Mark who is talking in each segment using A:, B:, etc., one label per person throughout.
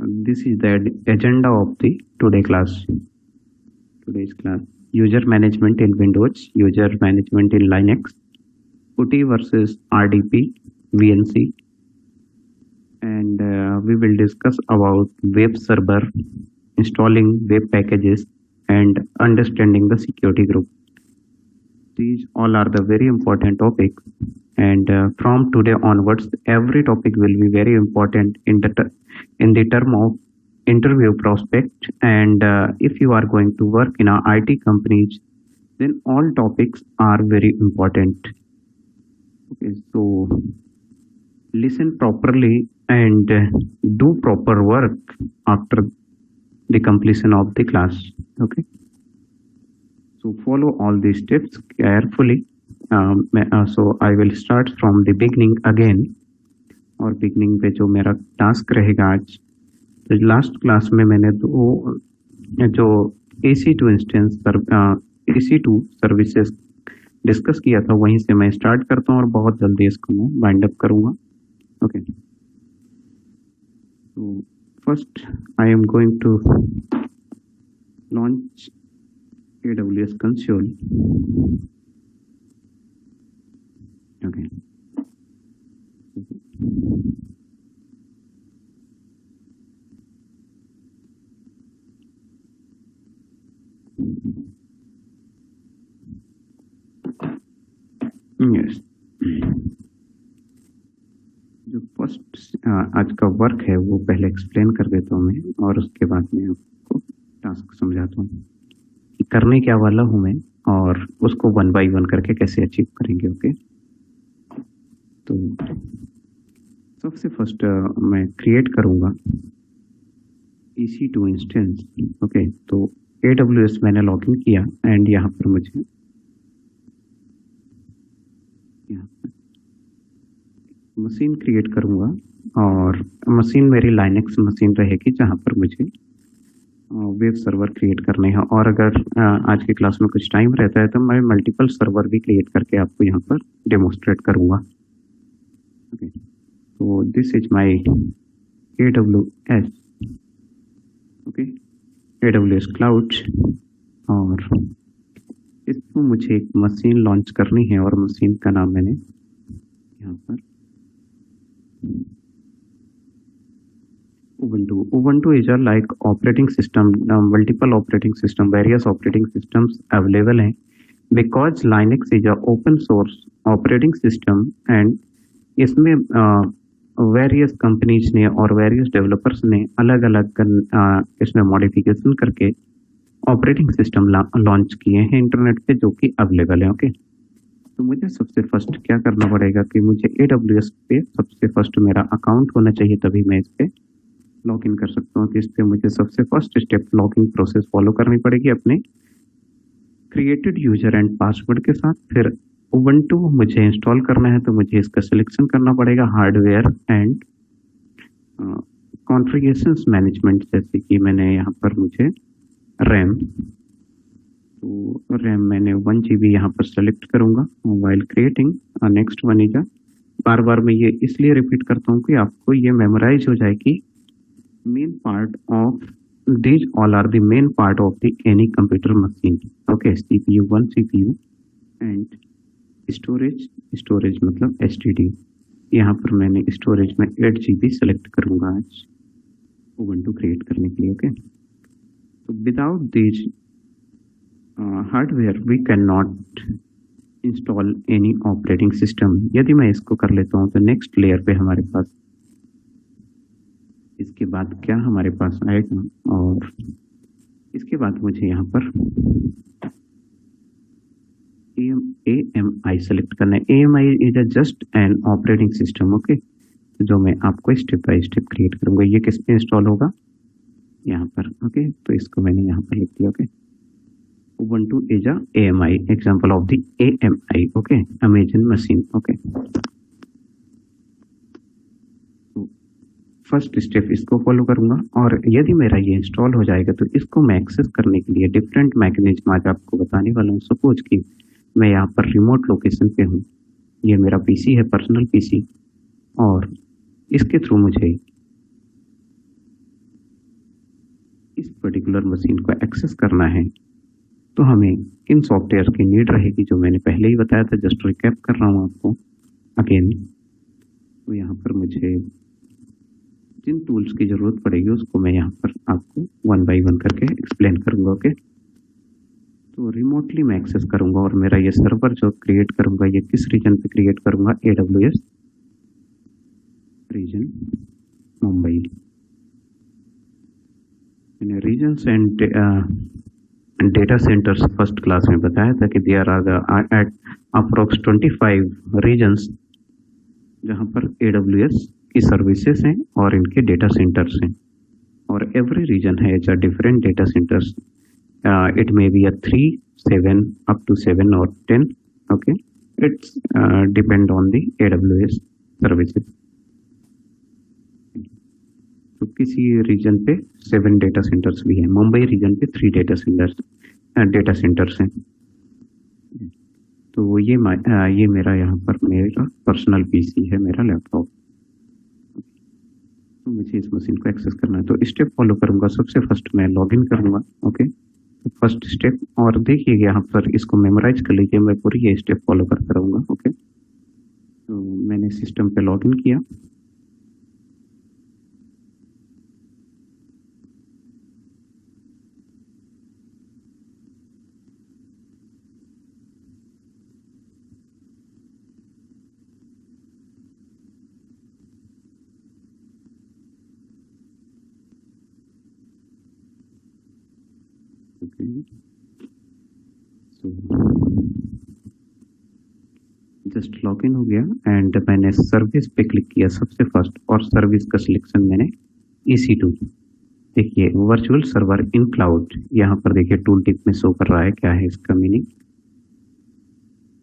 A: This is the agenda of the today class. Today's class: user management in Windows, user management in Linux, PuTTY versus RDP, VNC, and we will discuss about web server, installing web packages, and understanding the security group. These all are the very important topics, and from today onwards, every topic will be very important in the term of interview prospect. And if you are going to work in a IT companies, then all topics are very important. Okay, so listen properly and do proper work after the completion of the class. Okay, so follow all these steps carefully. So I will start from the beginning again. और beginning पे जो मेरा task रहेगा आज, तो last class में मैंने जो EC2 instance EC2 services discuss किया था, वहीं से मैं स्टार्ट करता हूँ और बहुत जल्दी इसको मैं वाइंड अप करूँगा. ओके, तो first I am going to launch AWS console. Okay. Yes. जो फर्स्ट आज का वर्क है वो पहले एक्सप्लेन कर देता हूँ मैं, और उसके बाद मैं आपको टास्क समझाता हूँ कि करने क्या वाला हूँ मैं, और उसको 1 by 1 करके कैसे अचीव करेंगे. ओके, तो सबसे फर्स्ट मैं क्रिएट करूँगा EC2 इंस्टेंस. ओके, तो AWS मैंने लॉगिन किया एंड यहाँ पर मुझे मशीन क्रिएट करूँगा, और मशीन मेरी लाइनक्स मशीन रहेगी जहाँ पर मुझे वेब सर्वर क्रिएट करने हैं. और अगर आज की क्लास में कुछ टाइम रहता है तो मैं मल्टीपल सर्वर भी क्रिएट करके आपको यहाँ पर डेमोस्ट्रेट करूँगा. ओके, तो this is my AWS. Okay, AWS cloud, और इसको मुझे एक मशीन लॉन्च करनी है, और मशीन का नाम मैंने यहाँ पर Ubuntu is a like operating system, multiple operating system, various operating systems available हैं, because Linux is a open source operating system, and इसमें वेरियस कंपनीज ने और वेरियस डेवलपर्स ने अलग अलग इसमें मॉडिफिकेशन करके ऑपरेटिंग सिस्टम लॉन्च किए हैं इंटरनेट पे, जो कि अवेलेबल है. ओके, तो मुझे सबसे फर्स्ट क्या करना पड़ेगा कि मुझे AWS पे सबसे फर्स्ट मेरा अकाउंट होना चाहिए, तभी मैं इस पर लॉग इन कर सकता हूँ. तो इस पर मुझे सबसे first step login process follow करनी पड़ेगी अपने क्रिएटेड यूजर एंड पासवर्ड के साथ. फिर Ubuntu मुझे इंस्टॉल करना है, तो मुझे इसका सिलेक्शन करना पड़ेगा हार्डवेयर एंड कॉन्फ़िगरेशंस मैनेजमेंट. जैसे कि मैंने यहाँ पर मुझे रैम, तो रैम मैंने 1 GB यहाँ पर सेलेक्ट करूँगा while creating. Next one is बार बार मैं ये इसलिए रिपीट करता हूँ कि आपको ये मेमोराइज हो जाए कि main part of these all are the main part of the any computer machine. Okay, CPU 1 CPU and storage मतलब HDD. यहाँ पर मैंने स्टोरेज में 8 GB सेलेक्ट करूँगा आज Ubuntu क्रिएट करने के लिए. ओके, तो without this hardware we can not install any operating system. यदि मैं इसको कर लेता हूँ तो नेक्स्ट लेयर पे हमारे पास इसके बाद क्या हमारे पास आएगा, और इसके बाद मुझे यहाँ पर AMI सेलेक्ट करना है. AMI is a just an operating system. Okay, जो मैं आपको स्टेप बाय स्टेप क्रिएट करूँगा. ये किस पे इंस्टॉल होगा, यहाँ पर. ओके, तो इसको मैंने यहाँ पर लिख दिया. Okay, Ubuntu is a AMI example of the AMI. Okay, Amazon machine. Okay, first step इसको फॉलो करूंगा, और यदि मेरा ये इंस्टॉल हो जाएगा तो इसको मैं एक्सेस करने के लिए डिफरेंट मैकेनिज्म आज आपको बताने वाला हूँ. सपोज कि मैं यहाँ पर रिमोट लोकेशन पे हूँ, ये मेरा PC है, पर्सनल PC, और इसके थ्रू मुझे इस पर्टिकुलर मशीन को एक्सेस करना है तो हमें किन सॉफ्टवेयर की नीड रहेगी, जो मैंने पहले ही बताया था, जस्ट रिकैप कर रहा हूँ आपको अगेन। तो यहाँ पर मुझे जिन टूल्स की ज़रूरत पड़ेगी उसको मैं यहाँ पर आपको वन बाय वन करके एक्सप्लेन करूँगा। ओके, तो रिमोटली मैं एक्सेस करूँगा और मेरा ये सर्वर जो क्रिएट करूँगा ये किस रीजन पे क्रिएट करूँगा, AWS रीजन मुंबई। मैंने regions and data centres first class में बताया था कि there are at approx 25 regions जहाँ पर AWS की सर्विसेज हैं और इनके डेटा सेंटर्स हैं, और every region has a different data centres. It may be a 3, 7 up to 7 or 10. Okay, it's depend on the AWS services. तो किसी रीजन पे 7 डेटा सेंटर्स भी हैं, मुंबई रीजन पे 3 डेटा सेंटर्स हैं। तो ये मेरा यहाँ पर मेरा पर्सनल पीसी है, मेरा लैपटॉप। तो मुझे इस मशीन को एक्सेस करना है, तो स्टेप फॉलो करूँगा। सबसे फर्स्ट मैं लॉगिन करूँगा। ओके, तो फर्स्ट स्टेप, और देखिए यहाँ पर इसको मेमोराइज कर लीजिए, मैं पूरी ये स्टेप फॉलो करता रहूँगा। ओके, तो मैंने सिस्टम पे लॉगिन किया। जस्ट लॉगिन हो गया एंड मैंने सर्विस पे क्लिक किया सबसे फर्स्ट, और सर्विस का सिलेक्शन मैंने EC2। देखिए वर्चुअल सर्वर इन क्लाउड, यहाँ पर देखिए टूल टिप में शो कर रहा है, क्या है इसका मीनिंग।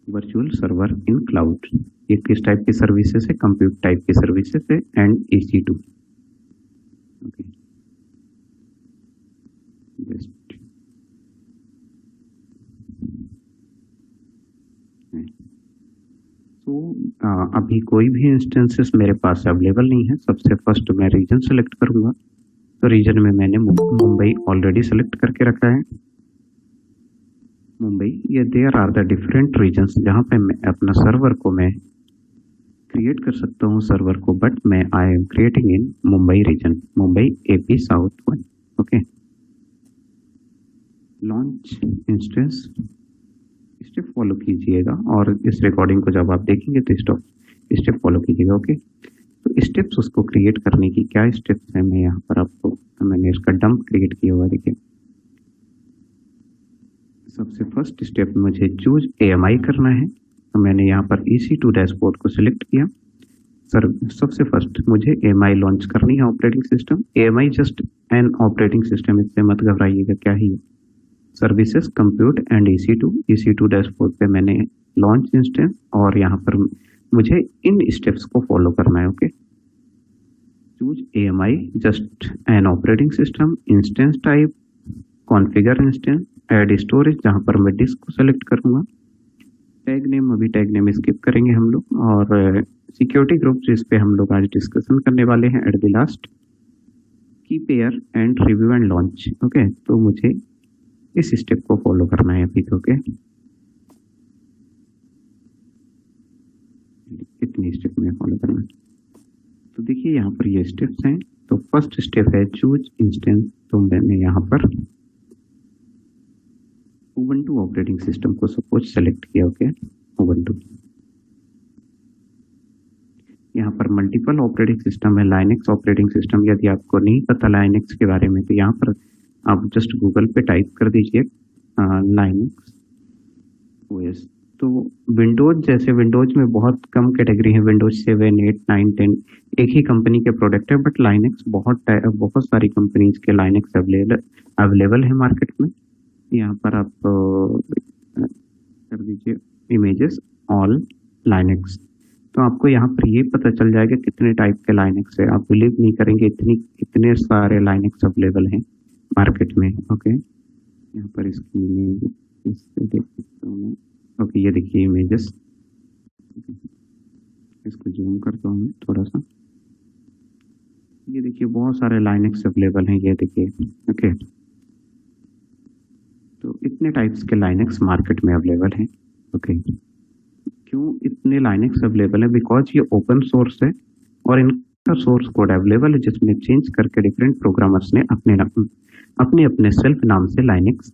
A: वर्चुअल सर्वर इन क्लाउड ये किस टाइप की सर्विसेज है, कंप्यूट टाइप की सर्विसेज है, एंड EC2। ओके, जस्ट तो अभी कोई भी इंस्टेंसेस मेरे पास अवेलेबल नहीं है। सबसे फर्स्ट मैं रीजन सेलेक्ट करूंगा, तो रीजन में मैंने मुंबई ऑलरेडी सेलेक्ट करके रखा है। मुंबई, ये there are the different regions जहाँ पे मैं अपना सर्वर को मैं क्रिएट कर सकता हूँ सर्वर को, बट मैं I am creating in Mumbai region, Mumbai AP South 1। Okay, launch instance step follow कीजिएगा, और इस रिकॉर्डिंग को जब आप देखेंगे तो स्टेप फॉलो कीजिएगा। ओके, तो स्टेप्स उसको क्रिएट करने की क्या स्टेप्स हैं, मैं यहाँ पर आपको, मैंने इसका डंप क्रिएट किया हुआ। देखिए सबसे फर्स्ट स्टेप मुझे चूज AMI करना है, तो मैंने यहाँ पर EC2 डैशबोर्ड को सिलेक्ट किया। सबसे फर्स्ट मुझे AMI लॉन्च करनी है, operating system. AMI just an operating system, इससे मत घबराइएगा, क्या ही services compute and EC2 dashboard पे मैंने लॉन्च इंस्टेंस, और यहाँ पर मुझे इन स्टेप्स को फॉलो करना है। Okay, choose AMI just an operating system, instance type, configure instance, add storage, जहाँ पर मैं डिस्क को सेलेक्ट करूँगा। टैग नेम, अभी टैग नेम स्किप करेंगे हम लोग, और सिक्योरिटी ग्रुप जिस पे हम लोग आज डिस्कशन करने वाले हैं एट द लास्ट, की pair and review and launch. Okay, तो मुझे इस स्टेप को फॉलो करना है अभी। ओके, कितनी स्टेप में फॉलो करना है, तो देखिए यहाँ पर ये स्टेप्स हैं। तो फर्स्ट स्टेप है चूज इंस्टेंस, तो मैंने यहाँ पर Ubuntu ऑपरेटिंग सिस्टम को सपोज सेलेक्ट किया। ओके, Ubuntu, यहाँ पर मल्टीपल ऑपरेटिंग सिस्टम है, लाइनेक्स ऑपरेटिंग सिस्टम। यदि आपको नहीं पता लाइनेक्स के बारे में, तो यहाँ पर आप जस्ट गूगल पे टाइप कर दीजिए लाइनेक्स OS। तो विंडोज, जैसे विंडोज में बहुत कम कैटेगरी है, विंडोज 7, 8, 9, 10 एक ही कंपनी के प्रोडक्ट है, बट लाइनेक्स बहुत सारी कंपनीज के लाइनेक्स अवेलेबल है मार्केट में। यहाँ पर आप कर दीजिए इमेजेस ऑल लाइनेक्स, तो आपको यहाँ पर ये पता चल जाएगा कितने टाइप के लाइनेक्स है। आप बिलीव नहीं करेंगे, इतने सारे लाइनेक्स अवेलेबल हैं मार्केट में। ओके, यहाँ पर इसकी इमेज इससे देख सकता हूँ मैं। ओके, ये देखिए इमेजेस, इसको जूम करता हूँ मैं थोड़ा सा। ये देखिए बहुत सारे लाइनेक्स अवेलेबल हैं, ये देखिए। ओके, तो इतने टाइप्स के लाइनेक्स मार्केट में अवेलेबल हैं। ओके, क्यों इतने लाइनेक्स अवेलेबल है? बिकॉज ये ओपन सोर्स है और इनका सोर्स कोड अवेलेबल है, जिसमें चेंज करके डिफरेंट प्रोग्रामर्स ने अपने अपने सेल्फ नाम से लाइनेक्स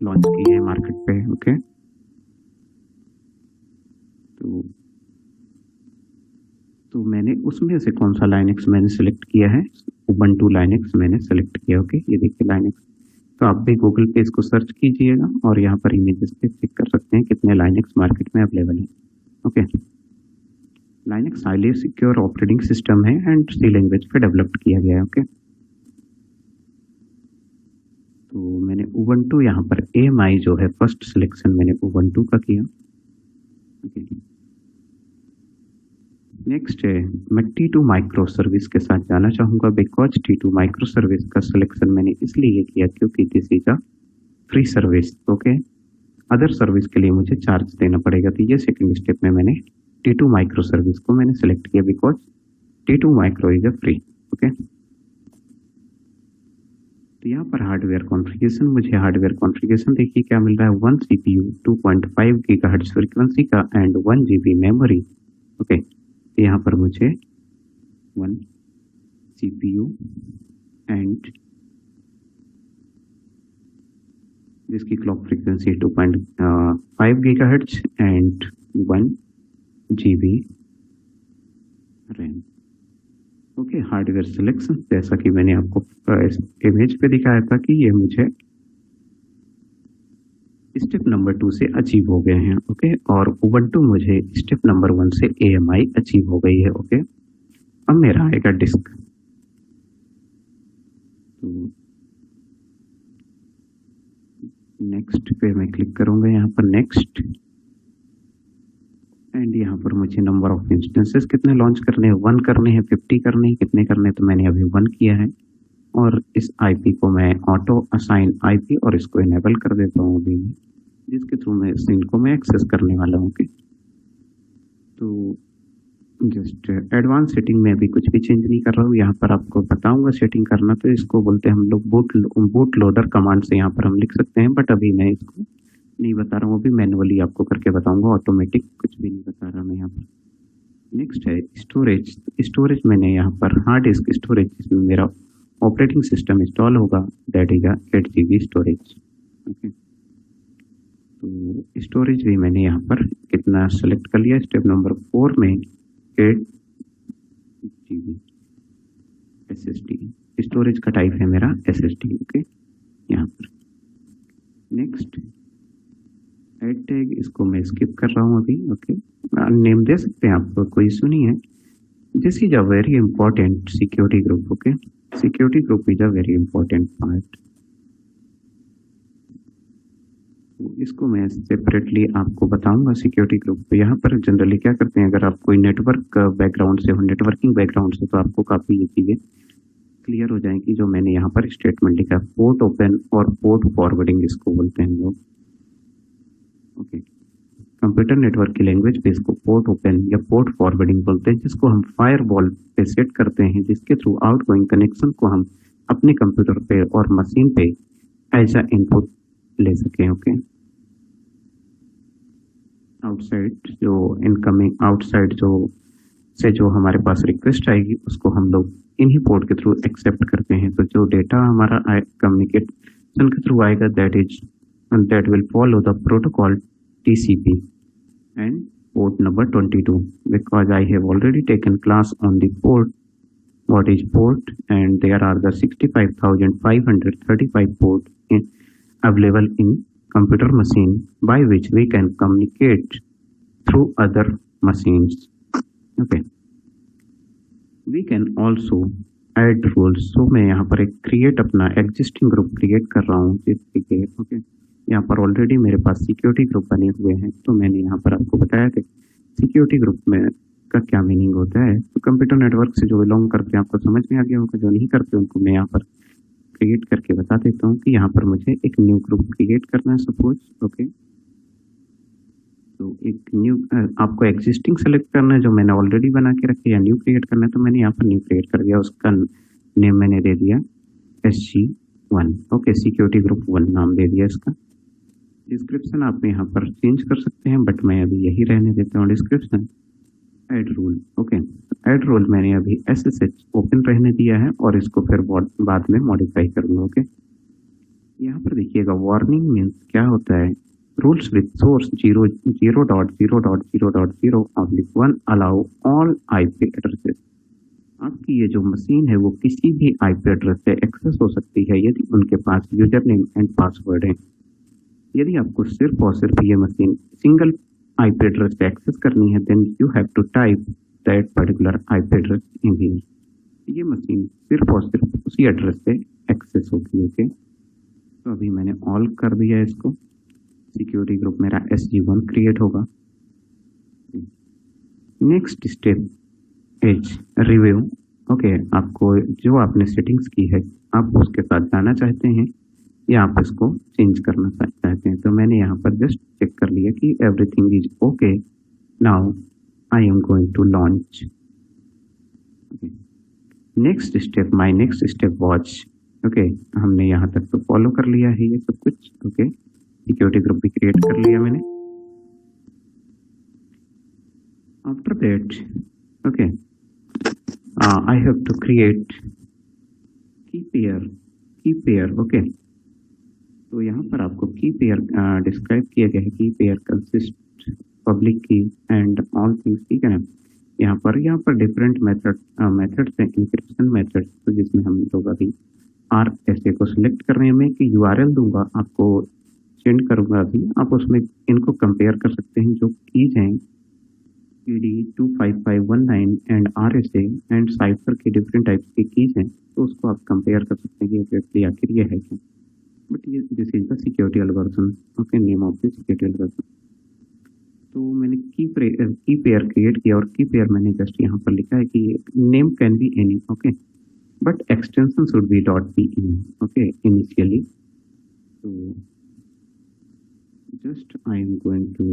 A: लॉन्च किए हैं मार्केट पे। ओके, तो मैंने उसमें से कौन सा लाइनेक्स मैंने सेलेक्ट किया है? उबंटू लाइनेक्स मैंने सेलेक्ट किया। ओके, ये देखिए लाइनेक्स। तो आप भी गूगल पे इसको सर्च कीजिएगा और यहाँ पर इमेजेस पे चेक कर सकते हैं कितने लाइनेक्स मार्केट में अवेलेबल है। Okay, Linux highly secure operating system है एंड सी लैंग्वेज पे डेवलप्ड किया गया है। ओके, तो मैंने उबंटू यहाँ पर AMI जो है फर्स्ट सिलेक्शन मैंने उबंटू का किया। ओके, नेक्स्ट है मैं T2 माइक्रो सर्विस के साथ जाना चाहूँगा। बिकॉज T2 माइक्रो सर्विस का सिलेक्शन मैंने इसलिए किया क्योंकि this is a free service. Okay, other service के लिए मुझे चार्ज देना पड़ेगा, तो ये सेकंड स्टेप में मैंने T2 माइक्रो सर्विस को मैंने सेलेक्ट किया because T2 micro is a free. Okay, तो यहाँ पर हार्डवेयर कॉन्फ़िगरेशन, मुझे हार्डवेयर कॉन्फ़िगरेशन देखिए क्या मिल रहा है। 1 CPU 2.5 GHz फ्रीक्वेंसी का एंड 1 GB मेमोरी। ओके, यहाँ पर मुझे 1 CPU एंड जिसकी clock frequency 2.5 GHz and 1 GB RAM. Okay, hardware selection जैसा कि मैंने आपको इस इमेज पे दिखाया था कि ये मुझे स्टेप नंबर 2 से अचीव हो गए हैं। ओके, और उबंटू मुझे स्टेप नंबर 1 से AMI अचीव हो गई है। ओके, अब मेरा आएगा डिस्क। तो नेक्स्ट पे मैं क्लिक करूंगा, यहाँ पर नेक्स्ट, एंड यहाँ पर मुझे नंबर ऑफ इंस्टेंसेस कितने लॉन्च करने हैं, 1 करने हैं, 50 करने हैं, कितने करने हैं, तो मैंने अभी 1 किया है। और इस IP को मैं ऑटो असाइन IP और इसको इनेबल कर देता हूँ अभी, जिसके थ्रू मैं सीन को मैं एक्सेस करने वाला हूँ। तो जस्ट एडवांस सेटिंग में अभी कुछ भी चेंज नहीं कर रहा हूँ, यहाँ पर आपको बताऊंगा सेटिंग करना। तो इसको बोलते हैं हम लोग बूट लोडर कमांड से यहाँ पर हम लिख सकते हैं, बट अभी मैं इसको नहीं बता रहा हूँ, अभी मैनुअली आपको करके बताऊंगा। ऑटोमेटिक कुछ भी नहीं बता रहा मैं यहाँ पर। नेक्स्ट है स्टोरेज। स्टोरेज मैंने यहाँ पर हार्ड डिस्क स्टोरेज, जिसमें मेरा ऑपरेटिंग सिस्टम इंस्टॉल होगा, that is 8 GB storage. Okay, तो स्टोरेज भी मैंने यहाँ पर कितना सेलेक्ट कर लिया। स्टेप नंबर 4 में 8 GB SSD स्टोरेज का टाइप है मेरा SSD। ओके, यहाँ पर नेक्स्ट ऐड टैग, इसको मैं स्किप कर रहा हूँ अभी। ओके, नेम दे सकते हैं आप, कोई इशू नहीं है। This is a very important security group. Okay, security group is a very important part. इसको मैं सेपरेटली आपको बताऊंगा सिक्योरिटी ग्रुप। यहाँ पर जनरली क्या करते हैं, अगर आप कोई नेटवर्क बैकग्राउंड से हो, नेटवर्किंग बैकग्राउंड से, तो आपको काफ़ी ये चीज़ें क्लियर हो जाएंगी जो मैंने यहाँ पर स्टेटमेंट लिखा है। पोर्ट ओपन और पोर्ट फॉरवर्डिंग इसको बोलते हैं हम लोग। ओके, कंप्यूटर नेटवर्क की लैंग्वेज पे इसको पोर्ट ओपन या पोर्ट फॉरवर्डिंग बोलते हैं, जिसको हम फायरवॉल पे सेट करते हैं, जिसके थ्रू आउटगोइंग कनेक्शन को हम अपने कंप्यूटर पे और मशीन पे एज अ इनपुट ले सकें। ओके, आउटसाइड जो इनकमिंग, आउटसाइड जो हमारे पास रिक्वेस्ट आएगी, उसको हम लोग इन्हीं पोर्ट के थ्रू एक्सेप्ट करते हैं। तो जो डेटा हमारा कम्युनिकेशन के थ्रू आएगा, that will follow the protocol TCP and port number 22, because I have already taken class on the port, what is port, and there are the 65,535 ports available in computer machine by which we can communicate through other machines. Okay, we can also add rules। so मैं यहाँ पर एक create अपना existing group create कर रहा हूँ जिसके के ओके, यहाँ पर ऑलरेडी मेरे पास सिक्योरिटी ग्रुप बने हुए हैं। तो मैंने यहाँ पर आपको बताया कि सिक्योरिटी ग्रुप में का क्या मीनिंग होता है। तो कंप्यूटर नेटवर्क से जो बिलोंग करते हैं आपको समझ में आ गया होगा, जो नहीं करते उनको मैं यहाँ पर क्रिएट करके बता देता हूँ कि यहाँ पर मुझे एक न्यू ग्रुप क्रिएट करना है सपोज। ओके, तो एक न्यू आपको एग्जिस्टिंग सेलेक्ट करना है जो मैंने ऑलरेडी बना के रखी है, या न्यू क्रिएट करना है, तो मैंने यहाँ पर न्यू क्रिएट कर दिया। उसका नेम मैंने दे दिया SG1। ओके, सिक्योरिटी ग्रुप 1 नाम दे दिया इसका। डिस्क्रिप्शन आप यहाँ पर चेंज कर सकते हैं, बट मैं अभी यही रहने देता हूँ description. Add rule, okay, add rule मैंने अभी SSH ओपन रहने दिया है और इसको फिर बाद में मॉडिफाई करूँगा। ओके, यहाँ पर देखिएगा वार्निंग मीन्स क्या होता है। Rules with source 0.0.0.0/1 allow all IP addresses. आपकी ये जो मशीन है वो किसी भी IP एड्रेस से एक्सेस हो सकती है यदि उनके पास यूजर नेम एंड पासवर्ड है। यदि आपको सिर्फ और सिर्फ ये मशीन सिंगल IP एड्रेस से एक्सेस करनी है, then you have to type that particular IP address in here. ये मशीन सिर्फ और सिर्फ उसी एड्रेस से एक्सेस होगी। ओके, तो अभी मैंने ऑल कर दिया इसको। सिक्योरिटी ग्रुप मेरा SG1 क्रिएट होगा। Next step is review. Okay, आपको जो आपने सेटिंग्स की है आप उसके साथ जाना चाहते हैं या आप इसको चेंज करना चाहते हैं, तो मैंने यहाँ पर जस्ट चेक कर लिया कि everything is okay. Now I am going to launch. Next step, my next step watch. Okay, हमने यहाँ तक तो फॉलो कर लिया है ये सब कुछ। ओके, सिक्योरिटी ग्रुप भी क्रिएट कर लिया मैंने। After that okay, I have to create key pair. Okay, तो यहाँ पर आपको की पेयर डिस्क्राइब किया गया है। की पेयर कंसिस्ट पब्लिक की एंड ऑल थिंग्स, ठीक है ना। यहाँ पर डिफरेंट मेथड्स हैं, इंक्रिप्शन मेथड्स, तो जिसमें हम लोग अभी RSA को सिलेक्ट करने में कि URL दूंगा आपको, सेंड करूंगा अभी, आप उसमें इनको कंपेयर कर सकते हैं। जो कीज हैं PD 25519 and RSA and cipher के डिफरेंट टाइप्स की कीज हैं, तो उसको आप कंपेयर कर सकते हैं कि एग्जैक्टली आखिर ये है क्या। बट ये this is the security algorithm. Okay, name of the security algorithm. तो मैंने की पेयर क्रिएट किया और की पेयर मैंने जस्ट यहाँ पर लिखा है कि name can be any. Okay, but extension should be .bin। Okay, initially तो just I am going to,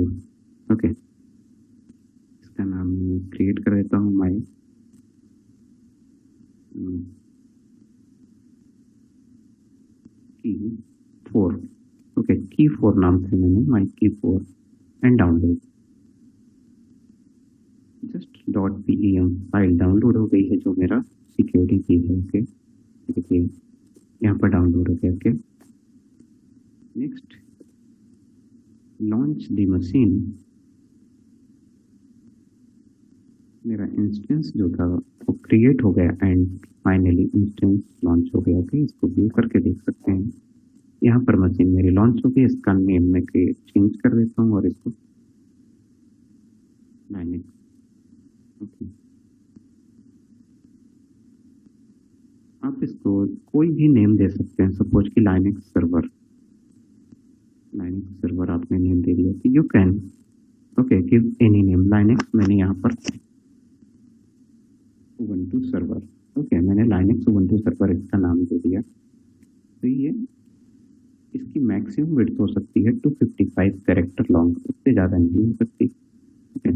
A: okay, इसका नाम मैं क्रिएट कर देता हूँ माई की4। ओके, की4 नाम से मैंने माई की4 and download. Just .pem file download हो गई है जो मेरा सिक्योरिटी की है। ओके, देखिए यहाँ पर डाउनलोड हो गया। Okay, next launch the machine. मेरा इंस्टेंस जो था वो क्रिएट हो गया एंड फाइनली इंस्टेंस लॉन्च हो गया। ओके, इसको व्यू करके देख सकते हैं। यहाँ पर मशीन मेरी लॉन्च हो गई। इसका नेम मैं चेंज कर देता हूँ और इसको लाइनेक्स। ओके, आप इसको कोई भी नेम दे सकते हैं, सपोज कि लाइनेक्स सर्वर आपने नेम दे दिया कि you can okay give any name. Linux मैंने यहाँ पर उबंटू सर्वर, ओके, मैंने लाइनेक्स उबंटू सर्वर इसका नाम दे दिया। तो ये इसकी मैक्सिमम विड्थ हो सकती है 255 कैरेक्टर लॉन्ग, उससे ज़्यादा नहीं हो सकती। Okay,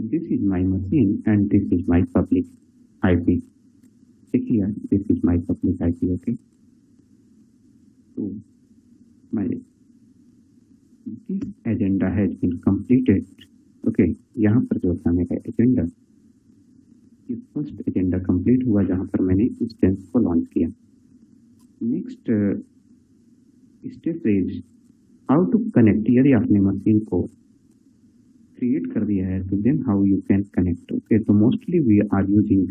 A: this is my machine and this is my public IP। देखिए, this is my public IP। Okay, तो my this agenda has been completed. Okay, यहाँ पर जो था मेरा एजेंडा, ये फर्स्ट एजेंडा कंप्लीट हुआ जहाँ पर मैंने इंस्टेंस को लॉन्च किया। Next step is how to connect. यदि आपने मशीन को क्रिएट कर दिया है तो then how you can connect. Okay, तो mostly we are using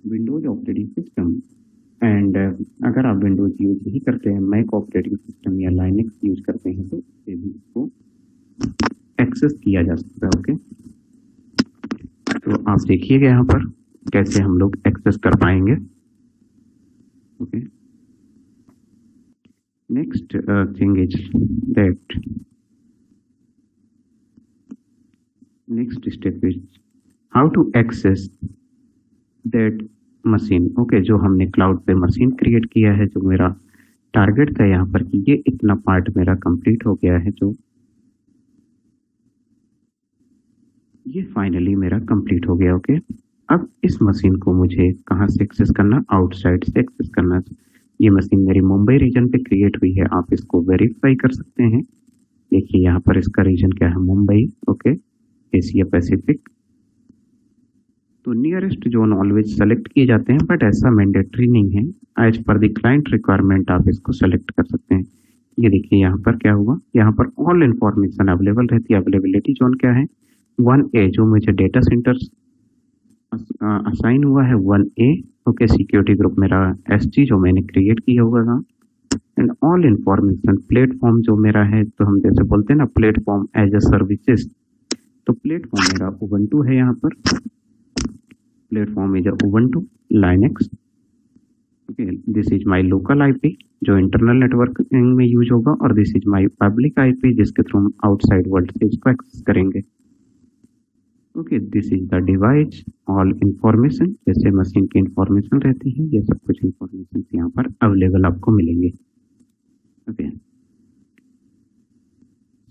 A: Windows operating system and अगर आप विंडोज यूज ही करते हैं, मैक ऑपरेटिंग सिस्टम या लाइनेक्स यूज करते हैं, तो इससे भी इसको एक्सेस किया जा सकता है। ओके, तो आप देखिएगा यहाँ पर कैसे हम लोग एक्सेस कर पाएंगे। Okay, next thing is that next step is how to access that machine. Okay, जो हमने क्लाउड पे मशीन क्रिएट किया है, जो मेरा टारगेट था यहाँ पर कि ये इतना पार्ट मेरा कंप्लीट हो गया है, जो ये फाइनली मेरा कंप्लीट हो गया। ओके, अब इस मशीन को मुझे कहाँ से एक्सेस करना, आउटसाइड से एक्सेस करना। ये मशीन मेरी मुंबई रीजन पे क्रिएट हुई है, आप इसको वेरीफाई कर सकते हैं। देखिए यहाँ पर इसका रीजन क्या है, मुंबई। Okay, Asia Pacific. तो नियरेस्ट जोन ऑलवेज सेलेक्ट किए जाते हैं, बट ऐसा मैंडेटरी नहीं है। As per the client requirement आप इसको सेलेक्ट कर सकते हैं। ये देखिए यहाँ पर क्या हुआ, यहाँ पर ऑल इंफॉर्मेशन अवेलेबल रहती है। अवेलेबिलिटी जोन क्या है, 1A जो मुझे डेटा सेंटर असाइन हुआ है 1A। ओके, सिक्योरिटी ग्रुप मेरा SG जो मैंने क्रिएट किया हुआ था। एंड ऑल इंफॉर्मेशन प्लेटफॉर्म जो मेरा है, तो हम जैसे बोलते हैं ना प्लेटफॉर्म एज अ सर्विसेज, तो प्लेटफॉर्म मेरा उबंटू है। यहाँ पर platform is Ubuntu Linux. Okay, this is my local IP जो इंटरनल नेटवर्किंग में यूज होगा, और this is my public IP जिसके थ्रू हम आउटसाइड वर्ल्ड से इसको एक्सेस करेंगे। Okay, this is the device all information, जैसे मशीन की इंफॉर्मेशन रहती है, ये सब कुछ इंफॉर्मेशन यहाँ पर अवेलेबल आपको मिलेंगे। ओके,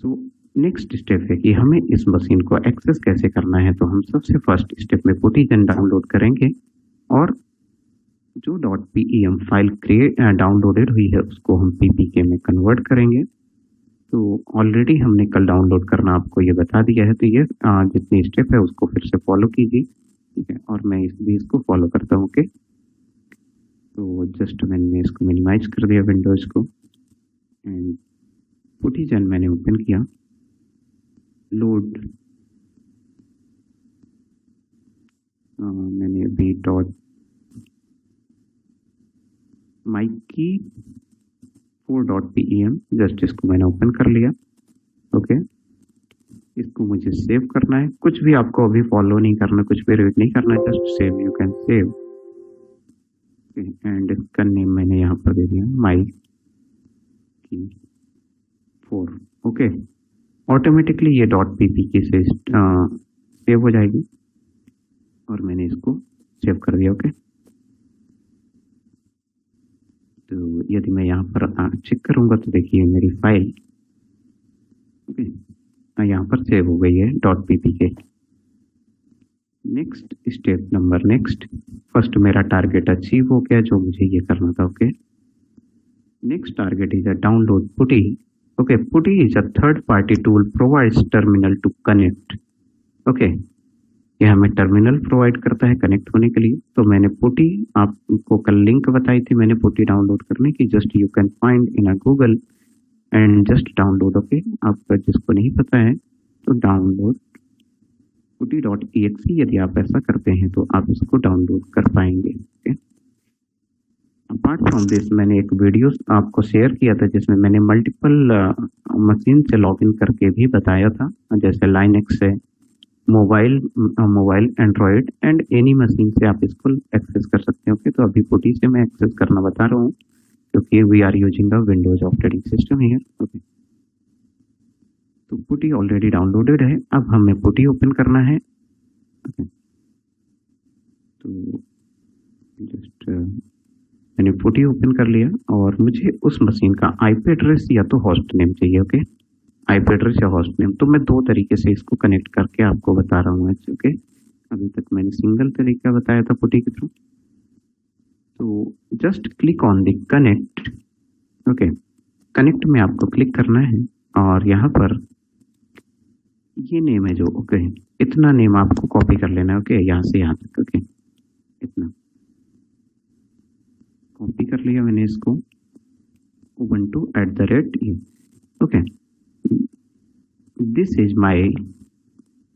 A: सो नेक्स्ट स्टेप है कि हमें इस मशीन को एक्सेस कैसे करना है। तो हम सबसे फर्स्ट स्टेप में पुटीजन डाउनलोड करेंगे, और जो .pem फाइल क्रिएट डाउनलोडेड हुई है उसको हम PPK में कन्वर्ट करेंगे। तो ऑलरेडी हमने कल डाउनलोड करना आपको ये बता दिया है, तो ये जितनी स्टेप है उसको फिर से फॉलो कीजिए। ठीक है, और मैं इसको फॉलो करता हूँ। ओके, तो जस्ट मैंने इसको मिनिमाइज कर दिया विंडोज को, एंड पुटीजन मैंने ओपन किया। लोड मैंने अभी myKey4.pem जस्ट इसको मैंने ओपन कर लिया। ओके, इसको मुझे सेव करना है। कुछ भी आपको अभी फॉलो नहीं करना, कुछ भी रीड नहीं करना है, just save, you can save. And इसका नेम मैंने यहाँ पर दे दिया myKey4। ओके, ऑटोमेटिकली ये .ppk से सेव हो जाएगी, और मैंने इसको सेव कर दिया। ओके, तो यदि मैं यहाँ पर चेक करूँगा तो देखिए मेरी फाइल यहाँ पर सेव हो गई है .ppk। Next step number next, first मेरा टारगेट अचीव हो गया जो मुझे ये करना था। Okay, next target is a download PuTTY. Okay, PuTTY is a third party tool provides terminal to connect. Okay, ये हमें टर्मिनल प्रोवाइड करता है कनेक्ट होने के लिए। तो मैंने पुटी, आपको कल लिंक बताई थी मैंने पुटी डाउनलोड करने की, just you can find in a Google and just download. Okay, आपका जिसको नहीं पता है तो डाउनलोड putty.exe, यदि आप ऐसा करते हैं तो आप इसको डाउनलोड कर पाएंगे। ओके, अपार्ट फ्रॉम दिस मैंने एक वीडियो आपको शेयर किया था जिसमें मैंने मल्टीपल मशीन से लॉगिन करके भी बताया था, जैसे लाइनेक्स है, mobile Android and any machine से आप इसको एक्सेस कर सकते हो। ओके, तो अभी पुटी से मैं एक्सेस करना बता रहा हूँ क्योंकि we are using the Windows operating system here. Okay, तो पुटी ऑलरेडी डाउनलोडेड है, अब हमें पुटी ओपन करना है। ओके, तो जस्ट मैंने पुटी ओपन कर लिया, और मुझे उस मशीन का आईपी एड्रेस या तो होस्ट नेम चाहिए। ओके, आईपी एड्रेस या होस्ट नेम, तो मैं दो तरीके से इसको कनेक्ट करके आपको बता रहा हूँ। ओके, अभी तक मैंने सिंगल तरीका बताया था पुटी के थ्रू। तो just click on the connect. Okay, connect में आपको क्लिक करना है, और यहाँ पर ये नेम है जो, ओके, इतना नेम आपको कॉपी कर लेना है। ओके, यहाँ से यहाँ तक। ओके, इतना कॉपी कर लिया मैंने इसको, ubuntu@. Okay, this is my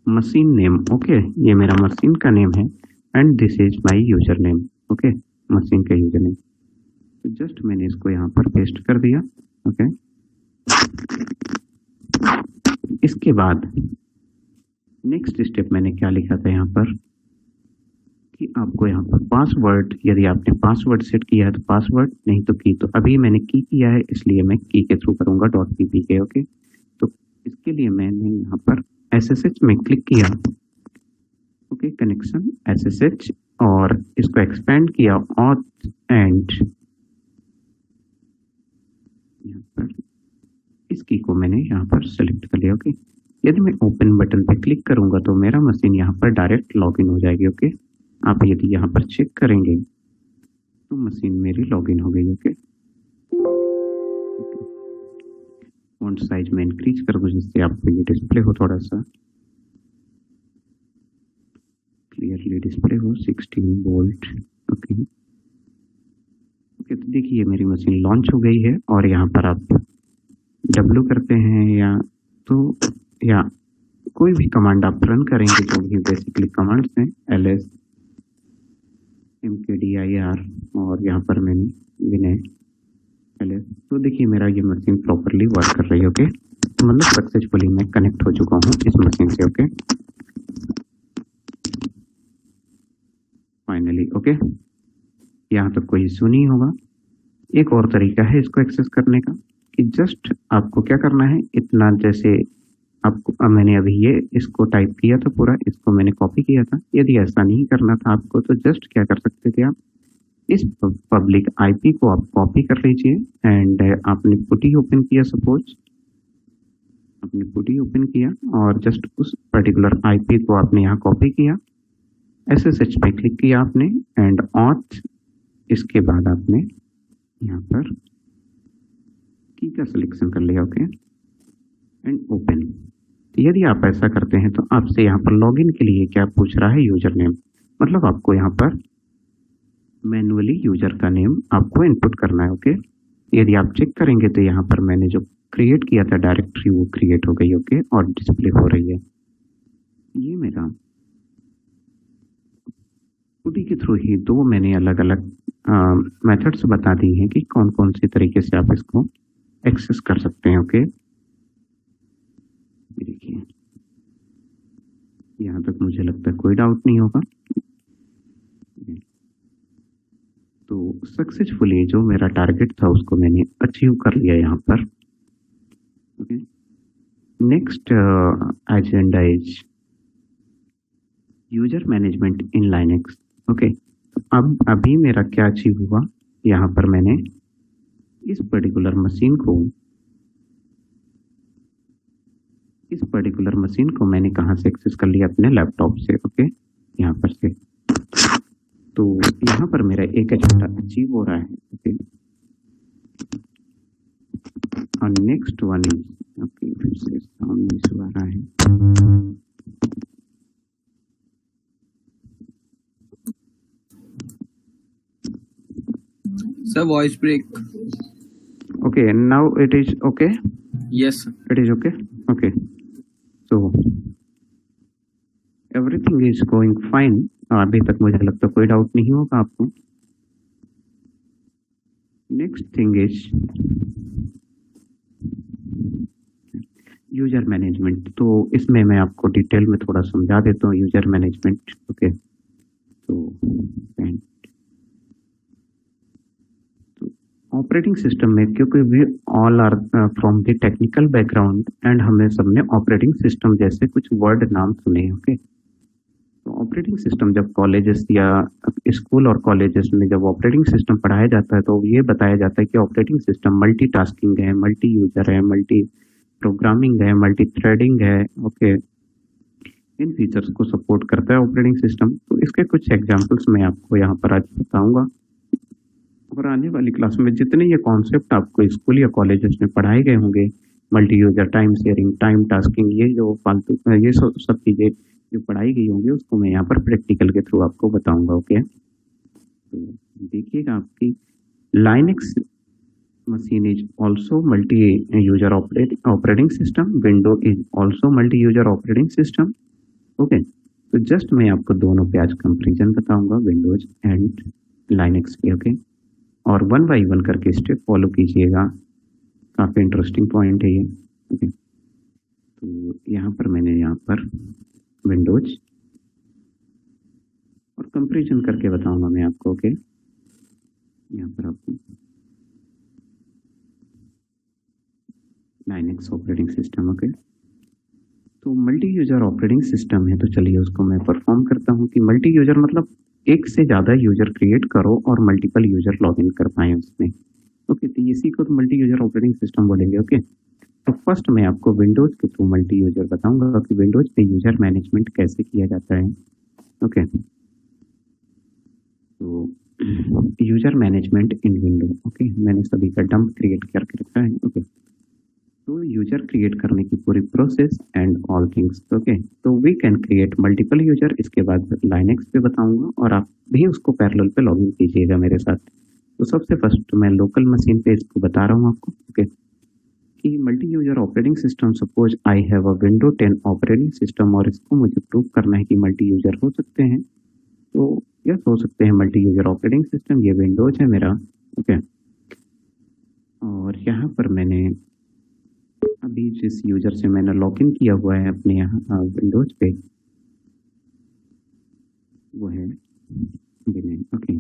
A: machine name. Okay, ये मेरा मशीन का नेम है, and this is my user name. Okay, machine का यूजर नेम। तो जस्ट मैंने इसको यहाँ पर पेस्ट कर दिया। ओके, इसके बाद नेक्स्ट स्टेप मैंने क्या लिखा था यहाँ पर कि आपको यहाँ पर पासवर्ड, यदि आपने पासवर्ड सेट किया है तो पासवर्ड, नहीं तो की। तो अभी मैंने की किया है इसलिए मैं की के थ्रू करूँगा .ppk। ओके, तो इसके लिए मैंने यहाँ पर SSH में क्लिक किया। ओके, कनेक्शन SSH, और इसको एक्सपेंड किया ऑथ एंड यहाँ पर इस की को मैंने यहाँ पर सेलेक्ट कर लिया। ओके, यदि मैं ओपन बटन पे क्लिक करूंगा तो मेरा मशीन यहाँ पर डायरेक्ट लॉगिन हो जाएगी। ओके, आप यदि यहाँ पर चेक करेंगे तो मशीन मेरी लॉगिन हो गई। ओके, फॉन्ट साइज में इंक्रीज कर दूं जिससे आपको ये डिस्प्ले हो, थोड़ा सा क्लियरली डिस्प्ले हो, 16 वोल्ट। ओके ओके, तो देखिए मेरी मशीन लॉन्च हो गई है। और यहाँ पर आप W करते हैं या कोई भी कमांड आप रन करेंगे, जो भी बेसिकली कमांड्स हैं, ls mkdir और यहाँ पर मैंने विनय ls, तो देखिए मेरा ये मशीन प्रॉपरली वर्क कर रही है। ओके, तो मतलब सक्सेसफुली मैं कनेक्ट हो चुका हूँ इस मशीन से। Okay, finally. ओके, यहाँ तक कोई इशू नहीं होगा। एक और तरीका है इसको एक्सेस करने का कि जस्ट आपको क्या करना है, इतना जैसे आपको मैंने अभी ये इसको टाइप किया था पूरा, इसको मैंने कॉपी किया था। यदि ऐसा नहीं करना था आपको तो जस्ट क्या कर सकते थे, आप इस पब्लिक आईपी को आप कॉपी कर लीजिए एंड आपने पुटी ओपन किया, सपोज आपने पुटी ओपन किया और जस्ट उस पर्टिकुलर आईपी को आपने यहाँ कॉपी किया, SSH पे क्लिक किया आपने एंड ऑथ, इसके बाद आपने यहाँ पर की का सिलेक्शन कर लिया। Okay, and open. यदि आप ऐसा करते हैं तो आपसे यहाँ पर लॉगिन के लिए क्या पूछ रहा है, यूजर नेम, मतलब आपको यहाँ पर मैन्युअली यूजर का नेम आपको इनपुट करना है। ओके, यदि आप चेक करेंगे तो यहाँ पर मैंने जो क्रिएट किया था डायरेक्टरी वो क्रिएट हो गई। ओके, और डिस्प्ले हो रही है। ये मेरा पुटी के थ्रू ही दो मैंने अलग अलग मेथड्स बता दी हैं कि कौन कौन सी तरीके से आप इसको एक्सेस कर सकते हैं। ओके, देखिए यहाँ तक मुझे लगता है कोई डाउट नहीं होगा। तो सक्सेसफुली जो मेरा टारगेट था उसको मैंने अचीव कर लिया यहाँ पर। Okay, next agenda is user management in Linux. Okay, अब अभी मेरा क्या अचीव हुआ, यहाँ पर मैंने इस पर्टिकुलर मशीन को मैंने कहाँ से एक्सेस कर लिया, अपने लैपटॉप से। ओके, यहाँ पर से, तो यहाँ पर मेरा एक एजेंडा अचीव हो रहा है। ओके, और नेक्स्ट वन इज, ओके फिर से सामने से आ रहा है,
B: Sir, voice break.
A: Okay, now it is okay.
B: Yes, sir.
A: It is okay. Okay, so everything is going fine. अभी तक मुझे लगता है कोई डाउट नहीं होगा आपको। Next thing is user management. तो इसमें मैं आपको डिटेल में थोड़ा समझा देता हूँ यूजर मैनेजमेंट। ओके, तो ऑपरेटिंग सिस्टम में, क्योंकि we all are from the technical background and हमें सबने ऑपरेटिंग सिस्टम जैसे कुछ वर्ड नाम सुने। ओके, तो ऑपरेटिंग सिस्टम जब कॉलेजेस या स्कूल और कॉलेजेस में जब ऑपरेटिंग सिस्टम पढ़ाया जाता है तो ये बताया जाता है कि ऑपरेटिंग सिस्टम मल्टीटास्किंग है, मल्टी यूजर है, मल्टी प्रोग्रामिंग है, मल्टी थ्रेडिंग है। ओके, इन फीचर्स को सपोर्ट करता है ऑपरेटिंग सिस्टम। तो इसके कुछ एग्जांपल्स मैं आपको यहाँ पर आज बताऊंगा और आने वाली क्लास में जितने ये कॉन्सेप्ट आपको स्कूल या कॉलेजेस में पढ़ाए गए होंगे, multi user, time sharing, time tasking, ये जो फालतू ये सब चीज़ें जो पढ़ाई गई होंगी उसको मैं यहाँ पर प्रैक्टिकल के थ्रू आपको बताऊंगा। ओके, तो देखिएगा आपकी Linux machine is also multi-user operating system. Windows is also multi-user operating system. Okay, तो जस्ट मैं आपको दोनों पे आज कंपेरिजन बताऊंगा, विंडोज एंड लाइनेक्स के। ओके, और वन बाई वन करके स्टेप फॉलो कीजिएगा, काफ़ी इंटरेस्टिंग पॉइंट है ये। ओके, तो यहाँ पर मैंने यहाँ पर विंडोज और कंपेरिजन करके बताऊंगा मैं आपको। ओके, यहाँ पर आपको लाइनेक्स ऑपरेटिंग सिस्टम। ओके, तो मल्टी यूजर ऑपरेटिंग सिस्टम है, तो चलिए उसको मैं परफॉर्म करता हूँ कि मल्टी यूजर मतलब एक से ज़्यादा यूजर क्रिएट करो और मल्टीपल यूजर लॉगिन कर पाए उसमें। ओके, तो इसी को तो मल्टी यूजर ऑपरेटिंग सिस्टम बोलेंगे। ओके, तो फर्स्ट मैं आपको विंडोज के थ्रू मल्टी यूजर बताऊंगा कि विंडोज पे यूजर मैनेजमेंट कैसे किया जाता है। ओके, तो यूजर मैनेजमेंट इन विंडो। ओके, मैंने सभी का डंप क्रिएट करके रखा है। ओके, तो यूजर क्रिएट करने की पूरी process and all things. Okay, तो we can create multiple user, इसके बाद लाइनेक्स पे बताऊंगा और आप भी उसको पैरेलल पे लॉगिन कीजिएगा मेरे साथ। तो सबसे फर्स्ट मैं लोकल मशीन पे इसको बता रहा हूँ आपको। ओके, कि multi user operating system, suppose I have a window 10 operating system और इसको मुझे प्रूव करना है कि मल्टी यूजर हो सकते हैं। तो यस, हो सकते हैं मल्टी यूजर ऑपरेटिंग सिस्टम। ये विंडोज है मेरा। ओके, और यहाँ पर मैंने अभी जिस यूजर से मैंने लॉगिन किया हुआ है अपने यहाँ विंडोज पे, वो है विनय। ओके,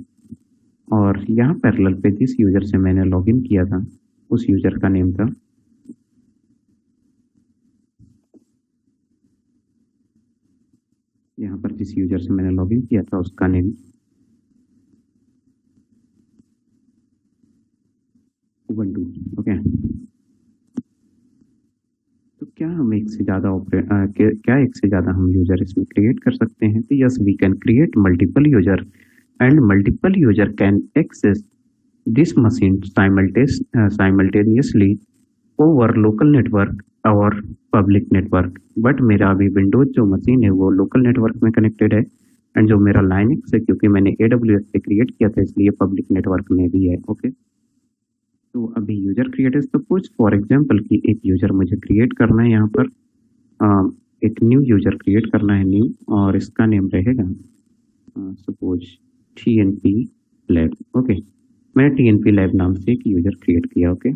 A: और यहाँ पैरेलल पे जिस यूजर से मैंने लॉगिन किया था उस यूजर का नेम था, यहाँ पर जिस यूजर से मैंने लॉगिन किया था उसका नेम उबंटू। ओके, तो क्या हम एक से ज़्यादा क्या एक से ज़्यादा हम यूजर इसमें क्रिएट कर सकते हैं? तो yes, we can create multiple user and multiple user can access this machine simultaneously over local network और पब्लिक नेटवर्क। बट मेरा अभी विंडोज जो मशीन है वो लोकल नेटवर्क में कनेक्टेड है, एंड जो मेरा लाइनक्स है, क्योंकि मैंने AWS पे क्रिएट किया था इसलिए पब्लिक नेटवर्क में भी है। ओके, तो अभी यूजर क्रिएट है। सपोज फॉर एग्जांपल कि एक यूजर मुझे क्रिएट करना है, यहाँ पर एक न्यू यूजर क्रिएट करना है, न्यू, और इसका नेम रहेगा सपोज TNP लैब। ओके, मैंने TNP लैब नाम से एक यूजर क्रिएट किया। ओके,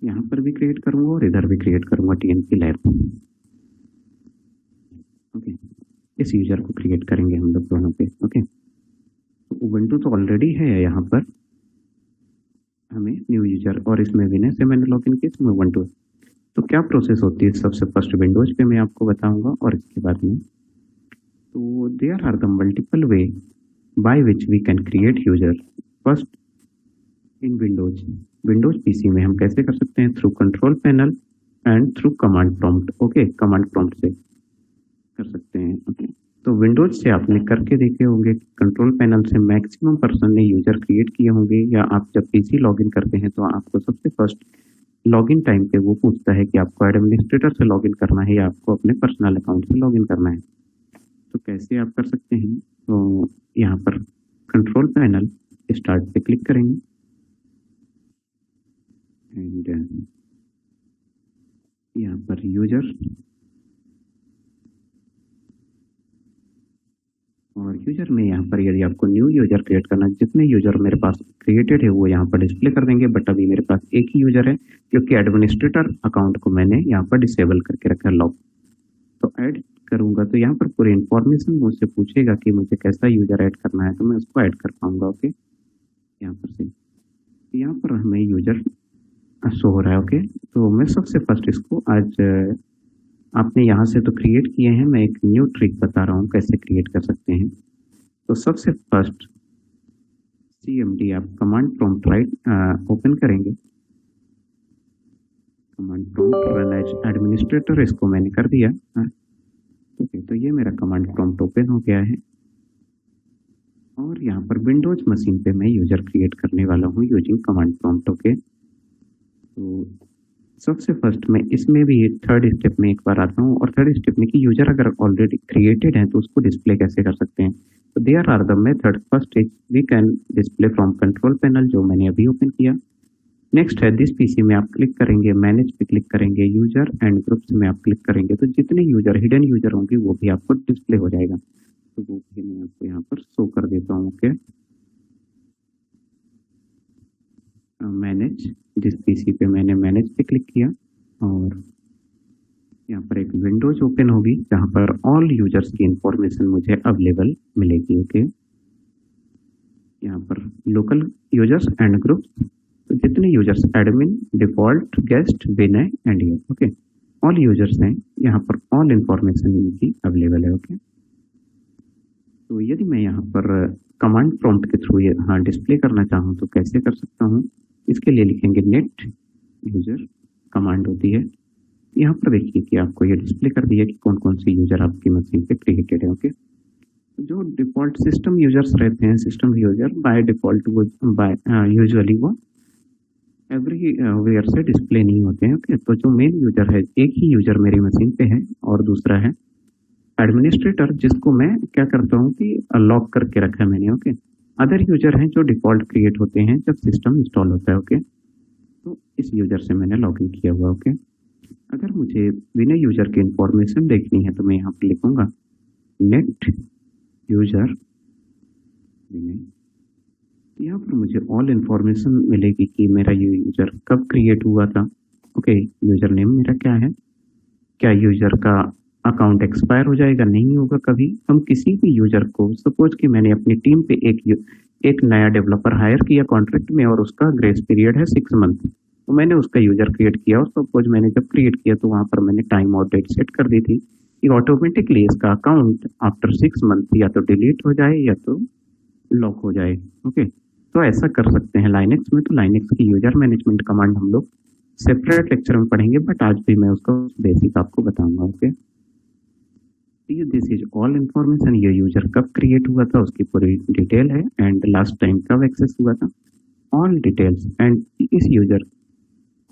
A: यहाँ पर भी क्रिएट करूंगा और इधर भी क्रिएट करूंगा TNP लैब। ओके, इस यूजर को क्रिएट करेंगे हम लोग दोनों पे। ओके, तो उबंटू तो ऑलरेडी है यहाँ पर, हमें न्यू यूजर, और इसमें विनय से मैंने लॉगिन किया, इसमें उबंटू। तो क्या प्रोसेस होती है? सबसे फर्स्ट विंडोज पे मैं आपको बताऊंगा और इसके बाद में, तो there are the multiple way by which we can create user. First, in Windows PC में हम कैसे कर सकते हैं? Through control panel and through command prompt. Okay, command prompt से कर सकते हैं। ओके, तो विंडोज से आपने करके देखे होंगे, कंट्रोल पैनल से मैक्सिमम पर्सन ने यूजर क्रिएट किए होंगे, या आप जब पीसी लॉगिन करते हैं तो आपको सबसे फर्स्ट लॉगिन टाइम पे वो पूछता है कि आपको एडमिनिस्ट्रेटर से लॉगिन करना है या आपको अपने पर्सनल अकाउंट से लॉगिन करना है। तो कैसे आप कर सकते हैं? तो यहाँ पर कंट्रोल पैनल स्टार्ट पे क्लिक करेंगे एंड यहाँ पर यूजर, और यूजर में यहाँ पर यदि आपको न्यू यूजर क्रिएट करना, जितने यूजर मेरे पास क्रिएटेड है वो यहाँ पर डिस्प्ले कर देंगे। बट अभी मेरे पास एक ही यूजर है क्योंकि एडमिनिस्ट्रेटर अकाउंट को मैंने यहाँ पर डिसेबल करके रखा है, लॉक। तो ऐड करूंगा तो यहाँ पर पूरी इन्फॉर्मेशन मुझसे पूछेगा कि मुझे कैसा यूजर ऐड करना है, तो मैं उसको ऐड कर पाऊंगा। ओके, यहाँ पर से यहाँ पर हमें यूजर शो हो रहा है। ओके, तो मैं सबसे फर्स्ट इसको आज आपने यहाँ से तो क्रिएट किए हैं, मैं एक न्यू ट्रिक बता रहा हूँ कैसे क्रिएट कर सकते हैं। तो सबसे फर्स्ट CMD आप कमांड प्रॉम्प्ट राइट ओपन करेंगे, command prompt run as administrator, इसको मैंने कर दिया। ओके, तो ये मेरा कमांड प्रॉम्प्ट ओपन हो गया है और यहाँ पर विंडोज मशीन पे मैं यूजर क्रिएट करने वाला हूँ यूजिंग कमांड प्रॉम्प्ट। ओके, तो सबसे फर्स्ट मैं इसमें भी थर्ड स्टेप में एक बार आता हूँ, और थर्ड स्टेप में कि यूजर अगर ऑलरेडी क्रिएटेड है तो उसको डिस्प्ले कैसे कर सकते हैं। तो there are the method. First is we can display from control panel, जो मैंने अभी ओपन किया। नेक्स्ट है दिस पीसी में आप क्लिक करेंगे, मैनेज पे क्लिक करेंगे, यूजर एंड ग्रुप्स में आप क्लिक करेंगे, तो जितने यूजर हिडन यूजर होंगे वो भी आपको डिस्प्ले हो जाएगा। तो वो भी मैं आपको यहाँ पर शो कर देता हूँ। ओके, मैनेज, जिस पीसी पे मैंने मैनेज पे क्लिक किया और यहाँ पर एक विंडोज ओपन होगी जहाँ पर ऑल यूजर्स की इंफॉर्मेशन मुझे अवेलेबल मिलेगी। ओके, यहाँ पर लोकल यूजर्स एंड ग्रुप्स, तो जितने users admin, default, guest, Vinay and your. Okay, all users हैं यहाँ पर, ऑल इंफॉर्मेशन इनकी अवेलेबल है। ओके, तो यदि मैं यहाँ पर कमांड प्रॉम्प्ट के थ्रू हाँ डिस्प्ले करना चाहूँ तो कैसे कर सकता हूँ? इसके लिए लिखेंगे नेट यूजर कमांड होती है। यहाँ पर देखिए कि आपको ये डिस्प्ले कर दिया कि कौन कौन से यूजर आपकी मशीन पे क्रिएटेड है। ओके, जो डिफॉल्ट सिस्टम यूजर्स रहते हैं, सिस्टम यूजर बाय डिफॉल्ट वो यूजुअली वो एवरी वेयर से डिस्प्ले नहीं होते हैं। ओके, तो जो मेन यूजर है, एक ही यूजर मेरी मशीन पे है और दूसरा है एडमिनिस्ट्रेटर, जिसको मैं क्या करता हूँ कि लॉक करके रखा है मैंने। ओके, अदर यूजर हैं जो डिफॉल्ट क्रिएट होते हैं जब सिस्टम इंस्टॉल होता है। ओके, तो इस यूजर से मैंने लॉगिन किया हुआ। ओके, अगर मुझे बिना यूजर की इंफॉर्मेशन देखनी है तो मैं यहाँ पर लिखूंगा नेट यूजर विनय। यहाँ पर मुझे ऑल इंफॉर्मेशन मिलेगी कि मेरा यूजर कब क्रिएट हुआ था। ओके, यूजर नेम मेरा क्या है, क्या यूजर का अकाउंट एक्सपायर हो जाएगा, नहीं होगा कभी। हम किसी भी यूजर को, सपोज कि मैंने अपनी टीम पे एक नया डेवलपर हायर किया कॉन्ट्रैक्ट में और उसका ग्रेस पीरियड है 6 मंथ, तो मैंने उसका यूजर क्रिएट किया और सपोज मैंने जब क्रिएट किया तो वहाँ पर मैंने टाइम और डेट सेट कर दी थी कि ऑटोमेटिकली इसका अकाउंट आफ्टर 6 मंथ या तो डिलीट हो जाए या तो लॉक हो जाए। ओके, तो ऐसा कर सकते हैं लाइनेक्स में। तो लाइनेक्स की यूजर मैनेजमेंट कमांड हम लोग सेपरेट लेक्चर में पढ़ेंगे, बट आज भी मैं उसका बेसिक आपको बताऊंगा। Okay, this is all information, ये यूजर कब क्रिएट हुआ था उसकी पूरी डिटेल है एंड लास्ट टाइम कब एक्सेस हुआ था, ऑल डिटेल्स, एंड इस यूजर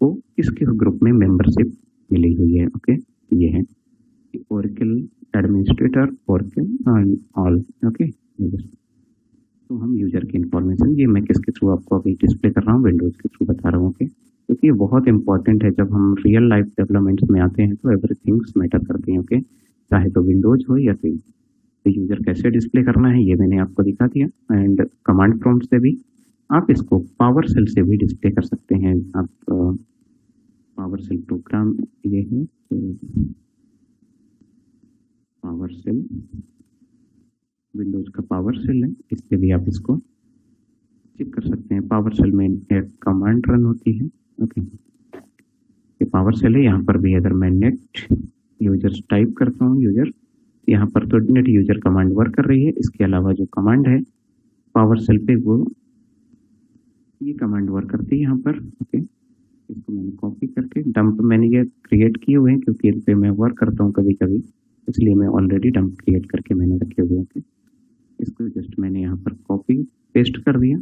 A: को किस किस ग्रुप में मेंबरशिप मिली हुई है। ओके, ये है Oracle administrator, Oracle all. Okay, तो हम यूजर की इंफॉर्मेशन, ये मैं किसके थ्रू आपको अभी डिस्प्ले कर रहा हूँ, विंडोज के थ्रू बता रहा हूँ। ओके, क्योंकि ये बहुत इंपॉर्टेंट है, जब हम रियल लाइफ डेवलपमेंट्स में आते हैं तो एवरीथिंग्स मैटर करते हैं। ओके, चाहे तो विंडोज हो या फिर तो यूजर कैसे डिस्प्ले करना है ये मैंने आपको दिखा दिया, एंड कमांड प्रॉम्प्ट से भी आप इसको पावर सेल से भी डिस्प्ले कर सकते हैं। आप पावर सेल प्रोग्राम ये है, पावर सेल विंडोज का पावर सेल है, इससे भी आप इसको चेक कर सकते हैं। पावर सेल में एक कमांड रन होती है। ओके, ये पावर सेल है। यहाँ पर भी अगर मैं नेट यूजर्स टाइप करता हूँ यूजर, यहाँ पर तो नेट यूजर कमांड वर्क कर रही है। इसके अलावा जो कमांड है पावर सेल पे वो ये कमांड वर्क करती है यहाँ पर। ओके, इसको मैंने कॉपी करके डंप मैंने ये क्रिएट किए हुए हैं क्योंकि इन पे मैं वर्क करता हूँ कभी कभी, इसलिए मैं ऑलरेडी डंप क्रिएट करके मैंने रखे हुए हैं। इसको जस्ट मैंने यहाँ पर कॉपी पेस्ट कर दिया।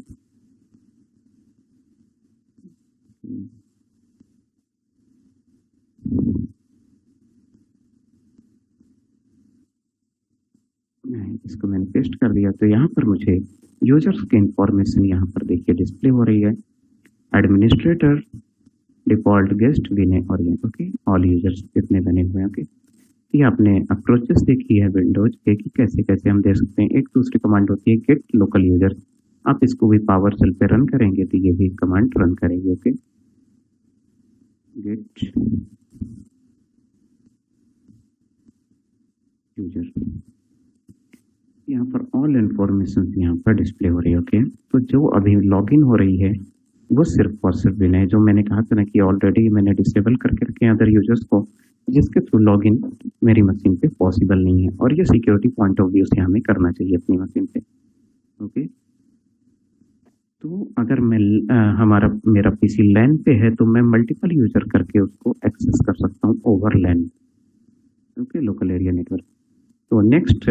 A: इसको मैंने पेस्ट कर दिया, तो यहाँ पर मुझे यूजर्स की इंफॉर्मेशन यहाँ पर देखिए डिस्प्ले हो रही है। एडमिनिस्ट्रेटर, डिफॉल्ट गेस्ट, विनय और ये। ओके, ऑल यूजर्स कितने बने हुए हैं। ओके, ये आपने अप्रोचेस देखी है विंडोज पे कि कैसे कैसे हम दे सकते हैं। एक दूसरी कमांड होती है गेट लोकल यूजर, आप इसको भी पावर सेल पे रन करेंगे तो ये भी कमांड रन करेंगे। ओके, गेट यूजर, यहाँ पर ऑल इंफॉर्मेशन यहाँ पर डिस्प्ले हो रही है। ओके, तो जो अभी लॉगिन हो रही है वो सिर्फ और सिर्फ विनय, जो मैंने कहा था ना कि ऑलरेडी मैंने डिसेबल करके रखे हैं अदर यूजर्स को, जिसके थ्रू लॉगिन मेरी मशीन पे पॉसिबल नहीं है, और ये सिक्योरिटी पॉइंट ऑफ व्यू से हमें करना चाहिए अपनी मशीन पे। ओके, तो अगर मैं मेरा पीसी लैन पे है तो मैं मल्टीपल यूजर करके उसको एक्सेस कर सकता हूँ over LAN. Okay, local area network. तो नेक्स्ट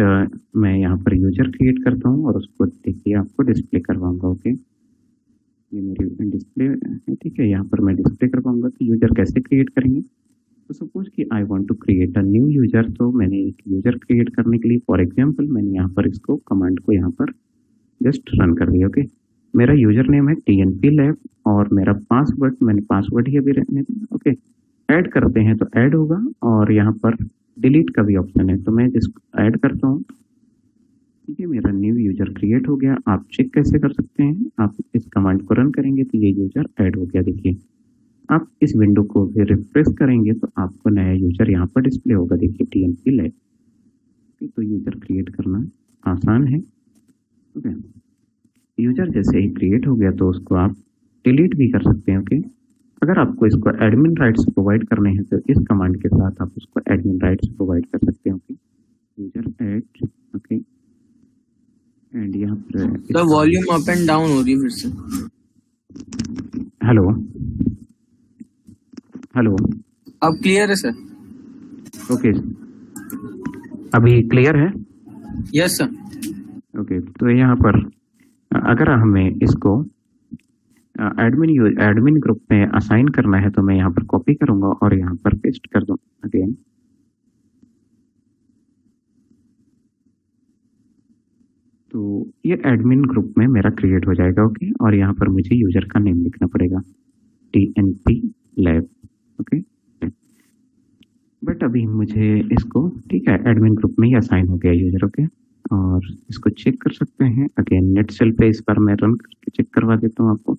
A: मैं यहाँ पर यूजर क्रिएट करता हूँ और उसको देखिए आपको डिस्प्ले करवाऊंगा। ओके, ये मेरी डिस्प्ले है, ठीक है, यहाँ पर मैं डिस्प्ले करवाऊंगा। तो यूजर कैसे क्रिएट करेंगे, तो सपोज कि I want to create a new user, तो मैंने एक यूजर क्रिएट करने के लिए फॉर एग्जांपल मैंने यहाँ पर इसको कमांड को यहाँ पर जस्ट रन कर दिया। ओके, मेरा यूजर नेम है TNP लैब और मेरा पासवर्ड, मैंने पासवर्ड ही अभी रहने दिया। ओके, ऐड करते हैं तो ऐड होगा, और यहाँ पर डिलीट का भी ऑप्शन है, तो मैं इसको ऐड करता हूँ। ये मेरा न्यू यूजर क्रिएट हो गया। आप चेक कैसे कर सकते हैं, आप इस कमांड को रन करेंगे तो ये यूजर ऐड हो गया। देखिए, आप इस विंडो को फिर रिफ्रेश करेंगे तो आपको नया यूजर यहाँ पर डिस्प्ले होगा। देखिए TNP लैब, तो यूजर क्रिएट करना आसान है। ओके, यूजर जैसे ही क्रिएट हो गया तो उसको आप डिलीट भी कर सकते हैं। ओके, अगर आपको इसको एडमिन राइट्स प्रोवाइड करने हैं तो इस कमांड के साथ आप उसको एडमिन राइट्स प्रोवाइड कर सकते हैं। Okay, user add. Okay, and यहाँ पर
B: वॉल्यूम अप एंड डाउन हो रही है फिर से।
A: Hello, hello.
B: अब क्लियर है सर?
A: ओके, अभी क्लियर है?
B: Yes sir.
A: ओके, तो यहाँ पर अगर हमें इसको एडमिन ग्रुप में असाइन करना है तो मैं यहाँ पर कॉपी करूंगा और यहाँ पर पेस्ट कर दूँ अगेन। तो ये एडमिन ग्रुप में मेरा क्रिएट हो जाएगा। ओके, और यहाँ पर मुझे यूजर का नेम लिखना पड़ेगा, TNP लैब। ओके, बट अभी मुझे इसको, ठीक है, एडमिन ग्रुप में ही असाइन हो गया यूजर। ओके, और इसको चेक कर सकते हैं अगेन नेट सेल पे। इस बार मैं रन करके चेक करवा देता हूँ आपको।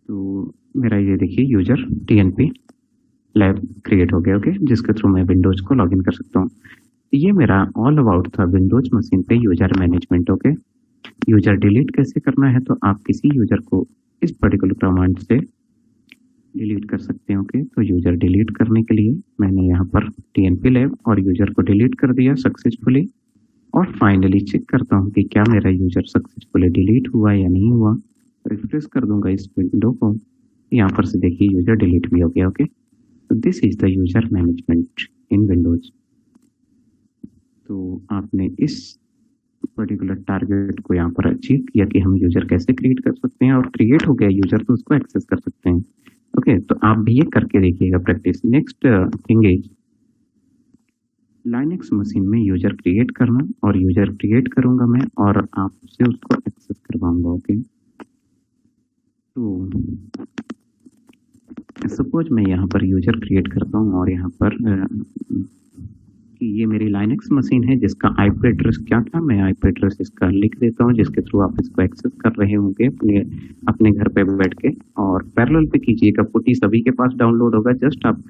A: तो मेरा ये देखिए यूजर TNP लैब क्रिएट हो गया। ओके, जिसके थ्रू मैं विंडोज को लॉगिन कर सकता हूँ। ये मेरा ऑल अबाउट था विंडोज मशीन पे user management. Okay, user delete कैसे करना है, तो आप किसी यूजर को इस पर्टिकुलर कमांड से डिलीट कर सकते हैं। ओके, तो यूजर डिलीट करने के लिए मैंने यहाँ पर TNP लैब और यूजर को डिलीट कर दिया सक्सेसफुली। और फाइनली चेक करता हूँ कि क्या मेरा यूजर सक्सेसफुली डिलीट हुआ या नहीं हुआ। रिफ्रेश कर दूंगा इस विंडो को, यहाँ पर से देखिए यूजर डिलीट भी हो गया। ओके, तो this is the user management in Windows. तो आपने इस पर्टिकुलर टारगेट को यहाँ पर अचीव किया कि हम यूजर कैसे क्रिएट कर सकते हैं, और क्रिएट हो गया यूजर तो उसको एक्सेस कर सकते हैं। ओके, तो आप भी ये करके देखिएगा practice. Next thing is Linux machine में यूजर क्रिएट करना, और यूजर क्रिएट करूंगा मैं और आपसे उसको एक्सेस करवाऊंगा। ओके, तो सपोज मैं यहाँ पर यूजर क्रिएट करता हूँ और यहाँ पर कि ये मेरी लाइनेक्स मशीन है जिसका आईपी एड्रेस क्या था, मैं आईपी एड्रेस इसका लिख देता हूँ जिसके थ्रू आप इसको एक्सेस कर रहे होंगे अपने घर पे बैठ के। और पैरेलल पे कीजिएगा, पुटी सभी के पास डाउनलोड होगा, जस्ट आप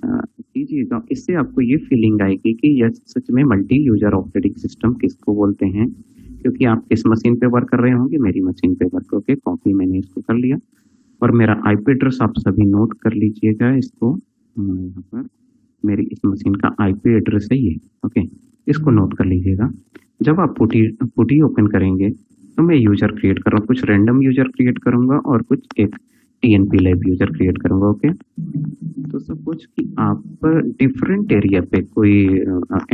A: कीजिएगा। इससे आपको ये फीलिंग आएगी कि यह सच में मल्टी यूजर ऑपरेटिंग सिस्टम किसको बोलते हैं, क्योंकि आप किस मशीन पे वर्क कर रहे होंगे, मेरी मशीन पे वर्क करके कॉपी मैंने इसको कर लिया। और मेरा आईपी एड्रेस आप सभी नोट कर लीजिएगा इसको, यहाँ पर मेरी इस मशीन का आईपी एड्रेस है ये। ओके, इसको नोट कर लीजिएगा। जब आप पुटी ओपन करेंगे तो मैं यूजर क्रिएट कर रहा हूँ, कुछ रैंडम यूजर क्रिएट करूंगा और कुछ एक TNP लैब यूजर क्रिएट करूंगा। ओके, तो सपोज कि आप डिफरेंट एरिया पे, कोई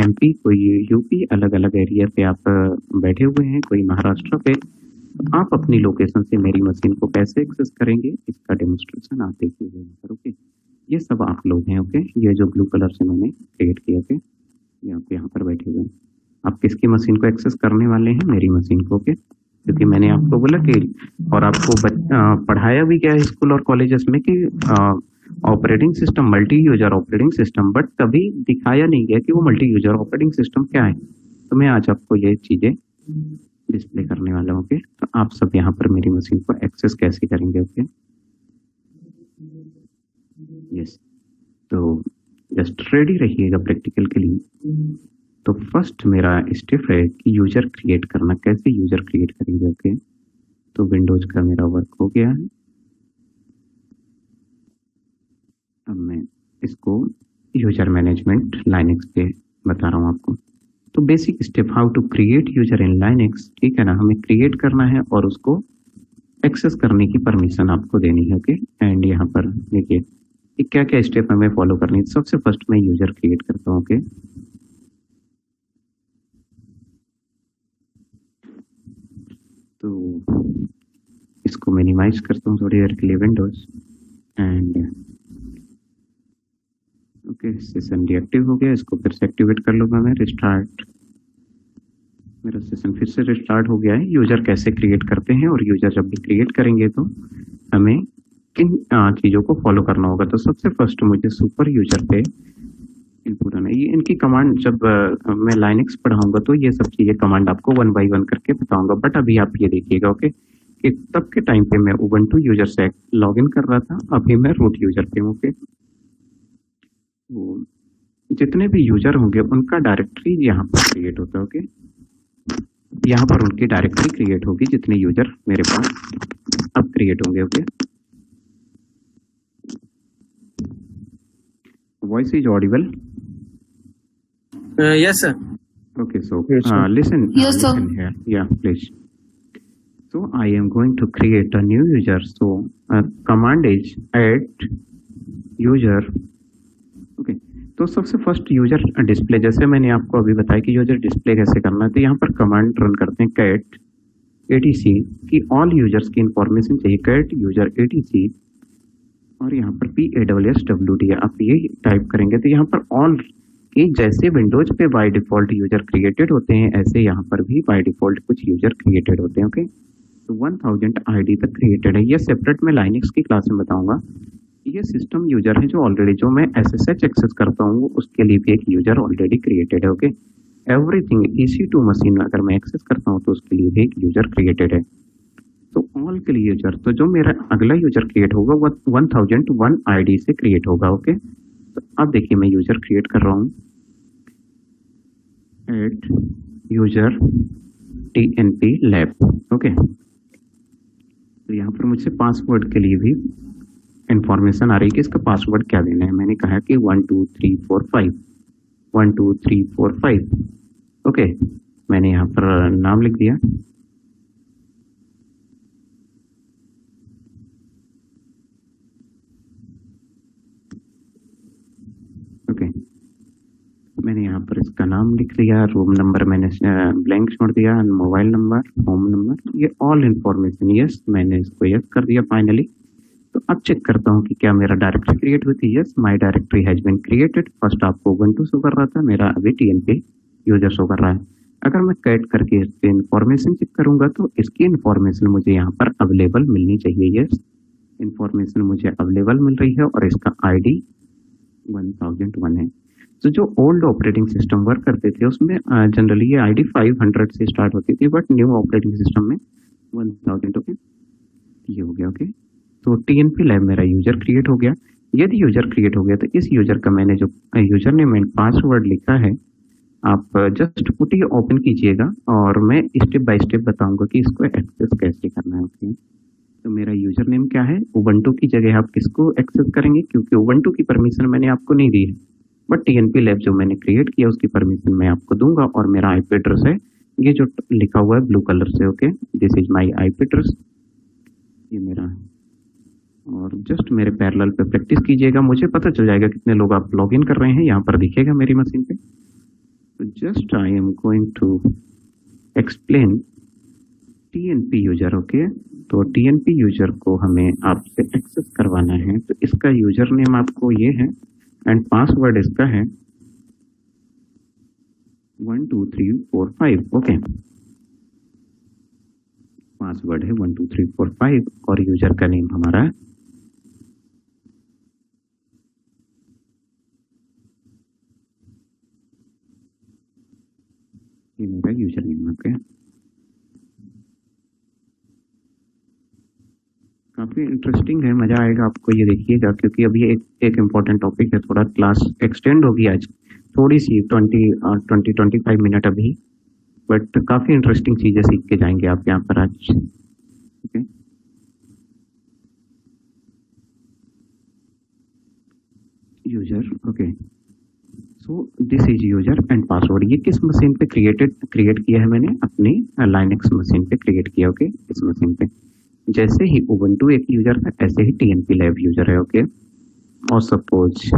A: MP, कोई UP, अलग अलग एरिया पे आप बैठे हुए हैं, कोई महाराष्ट्र पे, तो आप अपनी लोकेशन से मेरी मशीन को कैसे एक्सेस करेंगे इसका डेमोन्स्ट्रेशन आप देखिएगा यहाँ पर। ओके, ये सब आप लोग हैं। ओके, ये जो ब्लू कलर से मैंने क्रिएट किया, ओके, ये आप यहाँ पर बैठे हुए हैं। आप किसकी मशीन को एक्सेस करने वाले हैं, मेरी मशीन को। ओके, क्योंकि मैंने आपको बोला कि, और आपको पढ़ाया भी गया है स्कूल और कॉलेजेस में कि operating system multi user operating system, but कभी दिखाया नहीं गया कि वो मल्टी यूजर ऑपरेटिंग सिस्टम क्या है। तो मैं आज आपको ये चीजें डिस्प्ले करने वाला हूँ। ओके, तो आप सब यहाँ पर मेरी मशीन को एक्सेस कैसे करेंगे। ओके, यस, तो जस्ट रेडी रहिएगा प्रैक्टिकल के लिए। तो फर्स्ट मेरा स्टेप है कि यूजर क्रिएट करना, कैसे यूजर क्रिएट करेंगे। ओके, तो विंडोज का मेरा वर्क हो गया है। अब मैं इसको यूजर मैनेजमेंट लाइनेक्स पे बता रहा हूँ आपको। तो basic step, how to create user in Linux, ठीक है ना, हमें क्रिएट करना है और उसको एक्सेस करने की परमिशन आपको देनी है। ओके, एंड यहाँ पर देखिए क्या क्या स्टेप हमें फॉलो करनी है। सबसे फर्स्ट मैं यूजर क्रिएट करता हूँ। ओके, तो इसको मिनिमाइज करता हूँ थोड़ी देर के लिए Windows, and okay, session deactive हो गया, इसको फिर से एक्टिवेट कर लूँगा मैं, रिस्टार्ट। मेरा सेशन फिर से रिस्टार्ट हो गया है। यूजर कैसे क्रिएट करते हैं, और यूजर जब भी क्रिएट करेंगे तो हमें किन चीज़ों को फॉलो करना होगा। तो सबसे फर्स्ट मुझे सुपर यूजर पे इनपुट आना है। ये इनकी कमांड जब मैं लाइनेक्स पढ़ाऊंगा तो ये सब चीज़ें कमांड आपको 1 बाय 1 करके बताऊंगा, बट अभी आप ये देखिएगा। ओके, कि तब के टाइम पे मैं उबंटू यूजर से लॉगिन कर रहा था, अभी मैं रूट यूजर पे हूँ। ओके, जितने भी यूजर होंगे उनका डायरेक्टरी यहाँ पर क्रिएट होता है। ओके, यहाँ पर उनकी डायरेक्टरी क्रिएट होगी जितने यूजर मेरे पास अब क्रिएट होंगे। Okay, voice is Audible?
B: Yes sir.
A: Okay, so
C: Yes, sir.
A: listen,
D: Yes, sir.
A: listen here. Yeah, please. So I am going to create a new user. So command is add user. Okay. तो सबसे first user display, जैसे मैंने आपको अभी बताया कि user display कैसे करना है, तो यहाँ पर कमांड रन करते हैं कैट एटीसी की ऑल यूजर्स की इंफॉर्मेशन चाहिए, कैट यूजर एटीसी, और यहाँ पर PAWSWD आप ये टाइप करेंगे तो यहाँ पर ऑल कि जैसे विंडोज पे बाय डिफॉल्ट यूजर क्रिएटेड होते हैं ऐसे यहाँ पर भी बाय डिफॉल्ट कुछ यूजर क्रिएटेड होते हैं। ओके, तो 1000 आईडी तक क्रिएटेड है। ये सेपरेट में लाइनक्स की क्लास में बताऊंगा। ये सिस्टम यूजर है जो ऑलरेडी, जो मैं SSH एक्सेस करता हूँ उसके लिए भी एक यूजर ऑलरेडी क्रिएटेड है। ओके, एवरीथिंग EC2 मशीन अगर मैं एक्सेस करता हूँ तो उसके लिए भी एक यूजर क्रिएटेड है। तो ऑल के लिए यूजर, तो जो मेरा अगला यूजर क्रिएट होगा वो 1001 आईडी से क्रिएट होगा। ओके, तो अब देखिए मैं यूजर क्रिएट कर रहा हूँ, add user TNP lab. Okay, तो यहाँ पर मुझसे पासवर्ड के लिए भी इंफॉर्मेशन आ रही है कि इसका पासवर्ड क्या देना है। मैंने कहा कि 12345 12345। ओके, मैंने यहाँ पर नाम लिख दिया। ओके, मैंने यहाँ पर इसका नाम लिख लिया, रूम नंबर मैंने ब्लैंक छोड़ दिया, मोबाइल नंबर, होम नंबर, ये ऑल इंफॉर्मेशन यस, मैंने इसको यस कर दिया फाइनली। तो अब चेक करता हूँ कि क्या मेरा डायरेक्टरी क्रिएट हुई थी। Yes, my directory has been created. First आपको ubuntu शो कर रहा था, मेरा अभी TNP यूजर शो कर रहा है। अगर मैं कैट करके इसकी इंफॉर्मेशन चेक करूंगा तो इसकी इंफॉर्मेशन मुझे यहाँ पर अवेलेबल मिलनी चाहिए। यस, इंफॉर्मेशन मुझे अवेलेबल मिल रही है और इसका ID 1001 है। तो जो ओल्ड ऑपरेटिंग सिस्टम वर्क करते थे उसमें जनरली ये ID 500 से स्टार्ट होती थी, बट न्यू ऑपरेटिंग सिस्टम में 1000। ओके, ये हो गया। ओके, तो TNP लैब मेरा यूजर क्रिएट हो गया। यदि यूजर क्रिएट हो गया तो इस यूजर का मैंने जो यूजर नेम एंड पासवर्ड लिखा है आप जस्ट पुटी ओपन कीजिएगा और मैं स्टेप बाय स्टेप बताऊंगा कि इसको एक्सेस कैसे करना है। ओके, तो मेरा यूजर नेम क्या है, ubuntu की जगह आप किसको एक्सेस करेंगे, क्योंकि ubuntu की परमिशन मैंने आपको नहीं दी है, बट TNP लैब जो मैंने क्रिएट किया उसकी परमिशन मैं आपको दूंगा। और मेरा IP एड्रेस है ये जो लिखा हुआ है ब्लू कलर से। Okay, this is my IP address, ये मेरा है। और जस्ट मेरे पैरेलल पे प्रैक्टिस कीजिएगा, मुझे पता चल जाएगा कितने लोग आप लॉगिन कर रहे हैं, यहाँ पर दिखेगा मेरी मशीन पे। तो just I am going to explain TNP user. Okay, तो TNP यूजर को हमें आपसे एक्सेस करवाना है, तो इसका यूजर नेम आपको ये है एंड पासवर्ड इसका है 12345। ओके, पासवर्ड है 12345 और यूजर का नेम हमारा ये मेरा यूजर नेम। ओके, काफी इंटरेस्टिंग है, मजा आएगा आपको, ये देखिएगा, क्योंकि अभी एक इम्पोर्टेंट टॉपिक है। थोड़ा क्लास एक्सटेंड होगी आज, थोड़ी सी 20-25 मिनट अभी, बट काफी इंटरेस्टिंग चीजें सीख के जाएंगे आप यहाँ पर आज। Okay, user. Okay, so this is user and password. ये किस मशीन पे क्रिएट किया है मैंने, अपनी लाइनक्स मशीन पे क्रिएट किया। ओके, इस मशीन पे जैसे ही ubuntu एक यूजर था ऐसे ही TNP लैब यूजर है। ओके, और सपोज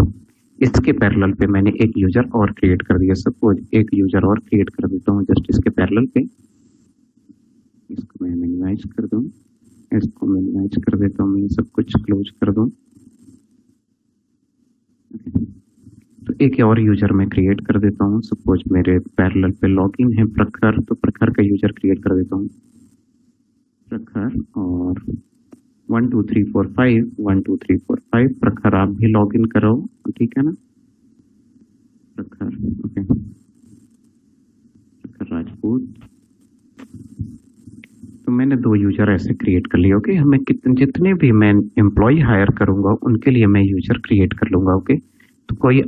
A: इसके पैरेलल पे मैंने एक यूजर और क्रिएट कर दिया, सपोज एक यूजर और क्रिएट कर देता हूँ जस्ट इसके पैरेलल पे। इसको मैं मिनिमाइज कर दूँ, इसको मिनिमाइज कर देता हूँ, मैं सब कुछ क्लोज कर दूँ। तो एक और यूजर मैं क्रिएट कर देता हूँ, सपोज मेरे पैरेलल पे लॉगिन है प्रखर, तो प्रखर का यूजर क्रिएट कर देता हूँ, प्रखर। और 12345 प्रखर आप भी लॉगिन करो, ठीक है ना, प्रखर। ओके, प्रखर राजपूत। तो मैंने 2 यूजर ऐसे क्रिएट कर लिए। ओके, हमें जितने भी मैं एम्प्लॉय हायर करूंगा उनके लिए मैं यूजर क्रिएट कर लूंगा। ओके, तो कोई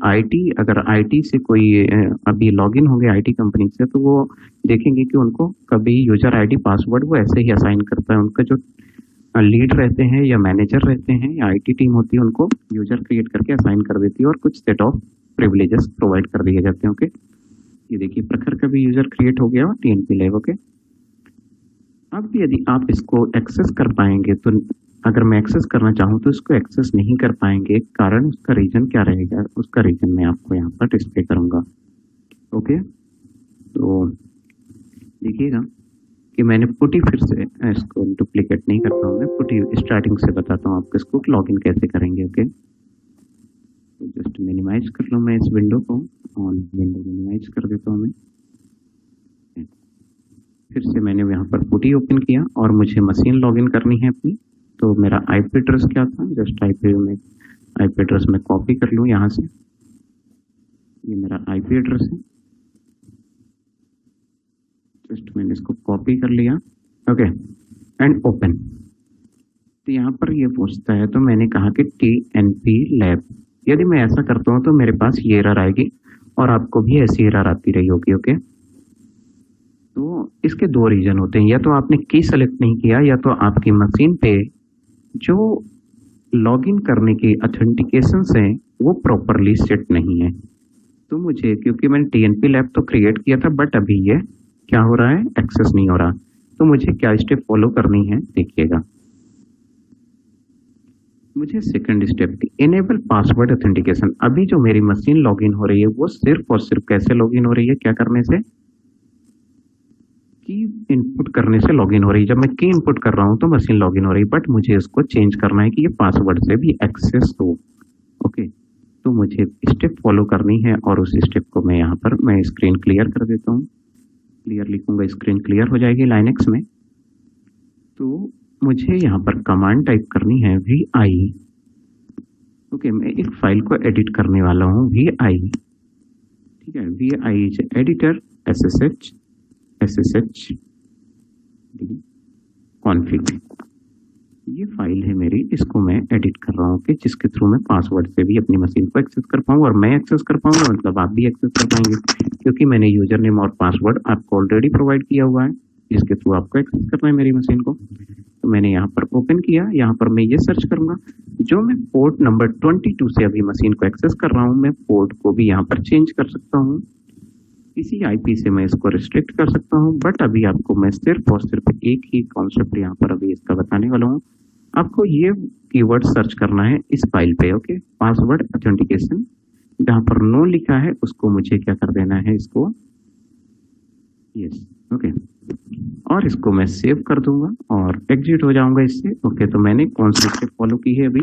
A: अगर IT से कोई अभी लॉगिन होंगे IT कंपनी से, तो वो देखेंगे कि उनको कभी यूजर ID पासवर्ड वो ऐसे ही असाइन करता है। उनका जो लीड रहते हैं या मैनेजर रहते हैं या IT टीम होती है उनको यूजर क्रिएट करके असाइन कर देती है और कुछ सेट ऑफ प्रिविलेजेस प्रोवाइड कर दिए जाते हैं। ओके, ये देखिए प्रखर का भी यूजर क्रिएट हो गया TNP लैब। ओके, अब यदि आप इसको एक्सेस कर पाएंगे तो अगर मैं एक्सेस करना चाहूँ तो इसको एक्सेस नहीं कर पाएंगे, कारण उसका रीजन क्या रहेगा, उसका रीजन मैं आपको यहाँ पर डिस्प्ले करूँगा। ओके, तो देखिएगा कि मैंने पुटी फिर से इसको डुप्लीकेट नहीं करता हूँ, मैं पुटी स्टार्टिंग से बताता हूँ आपको इसको लॉगिन कैसे करेंगे। ओके, तो जस्ट मिनिमाइज कर लूँ मैं इस विंडो को, और विंडो मिनिमाइज कर देता हूँ मैं। फिर से मैंने यहाँ पर पुटी ओपन किया और मुझे मशीन लॉगिन करनी है अपनी। तो मेरा आईपी एड्रेस क्या था, जस्ट आईपी एड्रेस में कॉपी कर लूँ यहाँ से, ये मेरा आईपी एड्रेस है, जस्ट मैंने इसको कॉपी कर लिया। Okay, and open. तो यहाँ पर ये पूछता है, तो मैंने कहा कि TNP लैब। यदि मैं ऐसा करता हूँ तो मेरे पास ये एरर आएगी और आपको भी ऐसी एरर आती रही होगी। ओके, तो इसके दो रीजन होते हैं, या तो आपने की सेलेक्ट नहीं किया, या तो आपकी मशीन पे जो लॉगिन करने की ऑथेंटिकेशंस हैं वो प्रॉपरली सेट नहीं है। तो मुझे, क्योंकि मैंने TNP लैब तो क्रिएट किया था, बट अभी ये क्या हो रहा है, एक्सेस नहीं हो रहा। तो मुझे क्या स्टेप फॉलो करनी है, देखिएगा। मुझे सेकंड स्टेप की इनेबल पासवर्ड ऑथेंटिकेशन। अभी जो मेरी मशीन लॉगिन हो रही है वो सिर्फ और सिर्फ कैसे लॉगिन हो रही है, क्या करने से, की इनपुट करने से लॉगिन हो रही है। जब मैं की इनपुट कर रहा हूं तो मशीन लॉगिन हो रही है, बट मुझे इसको चेंज करना है कि ये पासवर्ड से भी एक्सेस हो। ओके, तो मुझे स्टेप फॉलो करनी है और उस स्टेप को मैं यहाँ पर मैं स्क्रीन क्लियर कर देता हूँ। क्लियर लिखूंगा, स्क्रीन क्लियर हो जाएगी लाइनेक्स में। तो मुझे यहाँ पर कमांड टाइप करनी है vi। ओके, मैं एक फाइल को एडिट करने वाला हूँ vi, ठीक है। vi is editor ssh config, ये फाइल है मेरी, इसको मैं एडिट कर रहा हूँ कि जिसके थ्रू मैं पासवर्ड से भी अपनी मशीन को एक्सेस कर पाऊँ, और मैं एक्सेस कर पाऊंगा मतलब आप भी एक्सेस कर पाएंगे, क्योंकि मैंने यूजर नेम और पासवर्ड आपको ऑलरेडी प्रोवाइड किया हुआ है जिसके थ्रू आपको एक्सेस करना है मेरी मशीन को। तो मैंने यहाँ पर ओपन किया, यहाँ पर मैं ये सर्च करूंगा, जो मैं पोर्ट नंबर 22 से अभी मशीन को एक्सेस कर रहा हूँ, मैं पोर्ट को भी यहाँ पर चेंज कर सकता हूँ, किसी आईपी से मैं इसको रिस्ट्रिक्ट कर सकता हूँ। बट अभी आपको मैं सिर्फ और सिर्फ एक ही कॉन्सेप्ट यहाँ पर अभी इसका बताने वाला हूँ। आपको ये कीवर्ड सर्च करना है इस फाइल पे। ओके, पासवर्ड ऑथेंटिकेशन, जहाँ पर नो लिखा है उसको मुझे क्या कर देना है, इसको यस। ओके, और इसको मैं सेव कर दूंगा और एग्जिट हो जाऊंगा इससे। ओके, तो मैंने कौन सी स्टेप फॉलो की है, अभी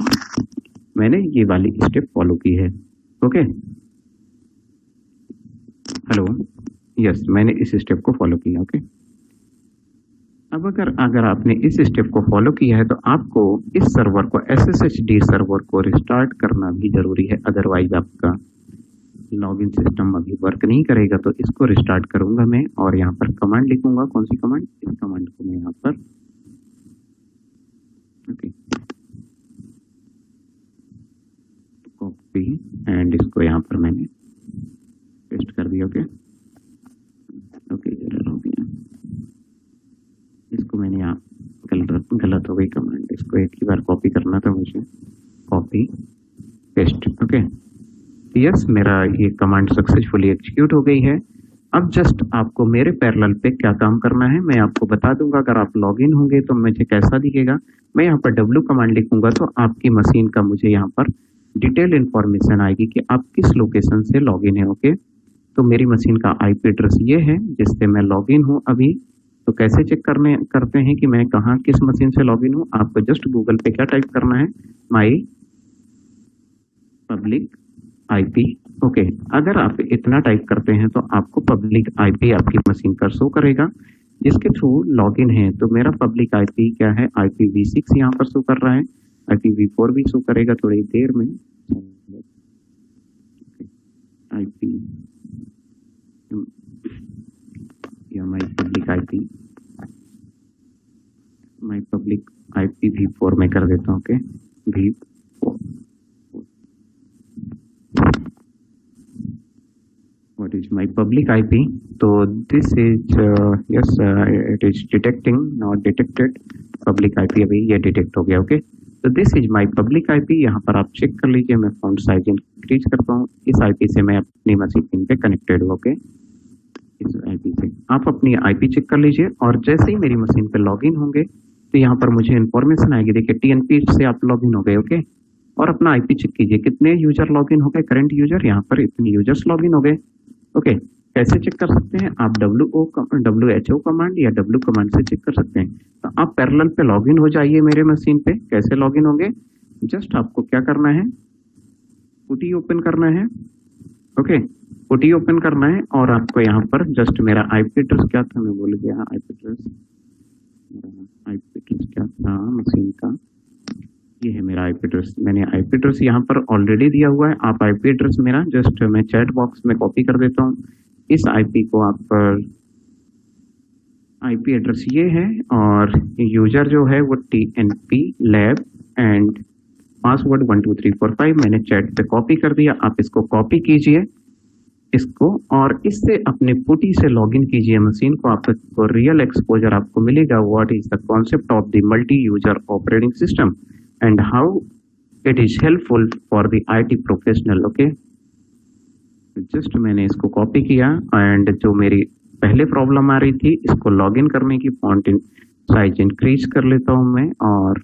A: मैंने ये वाली स्टेप फॉलो की है। ओके, हेलो, यस, मैंने इस स्टेप को फॉलो किया। ओके, अब अगर आपने इस स्टेप को फॉलो किया है तो आपको इस सर्वर को SSHD सर्वर को रिस्टार्ट करना भी जरूरी है, अदरवाइज आपका लॉगिन सिस्टम अभी वर्क नहीं करेगा। तो इसको रिस्टार्ट करूंगा मैं और यहाँ पर कमांड लिखूंगा। कौन सी कमांड, इस कमांड को मैं यहाँ पर ओके कॉपी एंड इसको यहाँ पर मैंने पेस्ट कर दिया। ओके ओके, एरर हो गया, इसको मैंने यहाँ गलत हो गई कमांड, इसको एक ही बार कॉपी करना था मुझे, कॉपी पेस्ट। ओके, यस, मेरा ये कमांड सक्सेसफुली एग्जीक्यूट हो गई है। अब जस्ट आपको मेरे पैरेलल पे क्या काम करना है मैं आपको बता दूंगा। अगर आप लॉगिन होंगे तो मुझे कैसा दिखेगा, मैं यहाँ पर w कमांड लिखूंगा तो आपकी मशीन का मुझे यहाँ पर डिटेल इंफॉर्मेशन आएगी कि आप किस लोकेशन से लॉगिन है। ओके, तो मेरी मशीन का IP एड्रेस ये है जिससे मैं लॉगिन हूँ अभी। तो कैसे चेक करते हैं कि मैं कहाँ किस मशीन से लॉगिन हूँ, आपको जस्ट गूगल पे क्या टाइप करना है, माई पब्लिक IP। ओके, अगर आप इतना टाइप करते हैं तो आपको पब्लिक IP आपकी मशीन पर शो करेगा जिसके थ्रू लॉगिन है। तो मेरा पब्लिक IP क्या है, IPv6 यहाँ पर शो कर रहा है, IPv4 भी शो करेगा थोड़ी देर में। IP या माई पब्लिक IP v4 में कर देता हूँ। Okay, v4 what is my public IP, तो this is yes it is detecting, not detected, public IP अभी ये डिटेक्ट हो गया। ओके, तो this is my public IP। यहाँ पर आप चेक कर लीजिए, मैं फॉन्ट साइज इंक्रीज करता हूँ, इस IP से मैं अपनी मशीन पे कनेक्टेड हूँ। ओके, इस आईपी से आप अपनी आईपी चेक कर लीजिए, और जैसे ही मेरी मशीन पे लॉगिन होंगे तो यहाँ पर मुझे इन्फॉर्मेशन आएगी। देखिए टीएनपी से आप लॉगिन हो गए, ओके। और अपना आईपी चेक कीजिए कितने यूजर लॉगिन हो गए, करंट यूजर यहाँ पर इतने यूजर्स लॉगिन हो गए, ओके। कैसे चेक कर सकते हैं आप? WHO कमांड या W कमांड से चेक कर सकते हैं। तो आप पैरेलल पे लॉगिन हो जाइए मेरे मशीन पे। कैसे लॉगिन होंगे? जस्ट आपको क्या करना है, पुटी ओपन करना है, ओके। पुटी ओपन करना है और आपको यहाँ पर जस्ट मेरा आईपी एड्रेस क्या था, मैं भूल गया आईपी एड्रेस क्या था मशीन का। ये है मेरा आईपी एड्रेस। मैंने आईपी एड्रेस यहाँ पर ऑलरेडी दिया हुआ है। आप आईपी एड्रेस मेरा जस्ट मैं चैट बॉक्स में कॉपी कर देता हूँ। इस आईपी को आप आईपी एड्रेस ये है, और यूजर जो है वो TNP लैब एंड पासवर्ड 12345 मैंने चैट पे कॉपी कर दिया। आप इसको कॉपी कीजिए इसको, और इससे अपने पुटी से लॉगिन कीजिए मशीन को। आपको रियल एक्सपोजर आपको मिलेगा। What is the concept of the multi user operating system and how it is helpful for the IT professional, okay. Just मैंने इसको कॉपी किया, एंड जो मेरी पहले प्रॉब्लम आ रही थी इसको लॉगिन करने की, फॉन्ट साइज इंक्रीज कर लेता हूं मैं, और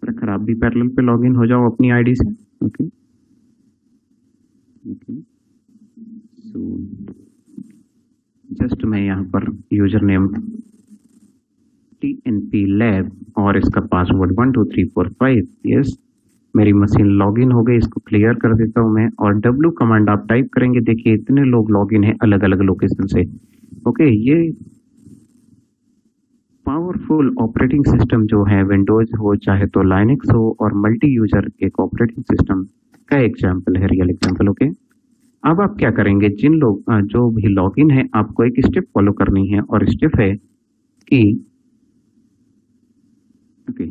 A: खराब भी पैरेलल पे लॉगिन हो जाओ अपनी आईडी से, ओके। सो जस्ट मैं यहाँ पर यूजर नेम TNP लैब और इसका पासवर्ड 12345, यस। मेरी मशीन लॉगिन हो गई, इसको क्लियर कर देता हूं मैं। और W कमांड आप टाइप करेंगे, देखिए इतने लोग लॉगिन है अलग अलग लोकेशन से, ओके। ये पावरफुल ऑपरेटिंग सिस्टम जो है, विंडोज हो चाहे तो लाइनक्स हो, और मल्टी यूजर एक ऑपरेटिंग सिस्टम का एग्जाम्पल है, रियल एग्जाम्पल, ओके। अब आप क्या करेंगे, जिन लोग जो भी लॉगिन है आपको एक स्टेप फॉलो करनी है, और स्टेप है कि ओके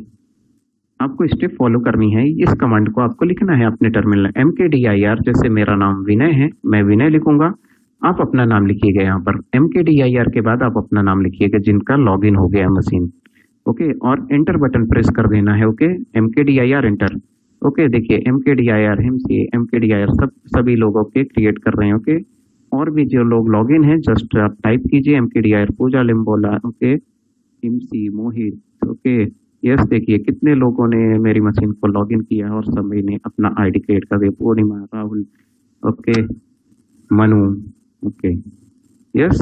A: आपको स्टेप फॉलो करनी है। इस कमांड को आपको लिखना है अपने टर्मिनल mkdir, जैसे मेरा नाम विनय है, मैं विनय लिखूंगा, आप अपना नाम लिखिएगा यहाँ पर। mkdir के बाद आप अपना नाम लिखिएगा जिनका लॉगिन हो गया मशीन, ओके। और एंटर बटन प्रेस कर देना है, ओके। mkdir enter, okay. देखिए mkdir mkdir सभी लोगों के क्रिएट कर रहे हैं, ओके। और भी जो लोग लॉगिन है जस्ट आप टाइप कीजिए mkdir पूजा लिम्बोला, ओके, MC मोहित, ओके, यस। देखिए कितने लोगों ने मेरी मशीन को लॉगिन किया और सभी ने अपना आईडी क्रिएट कर दिया। Purnima, Rahul, okay, Manu, okay, yes.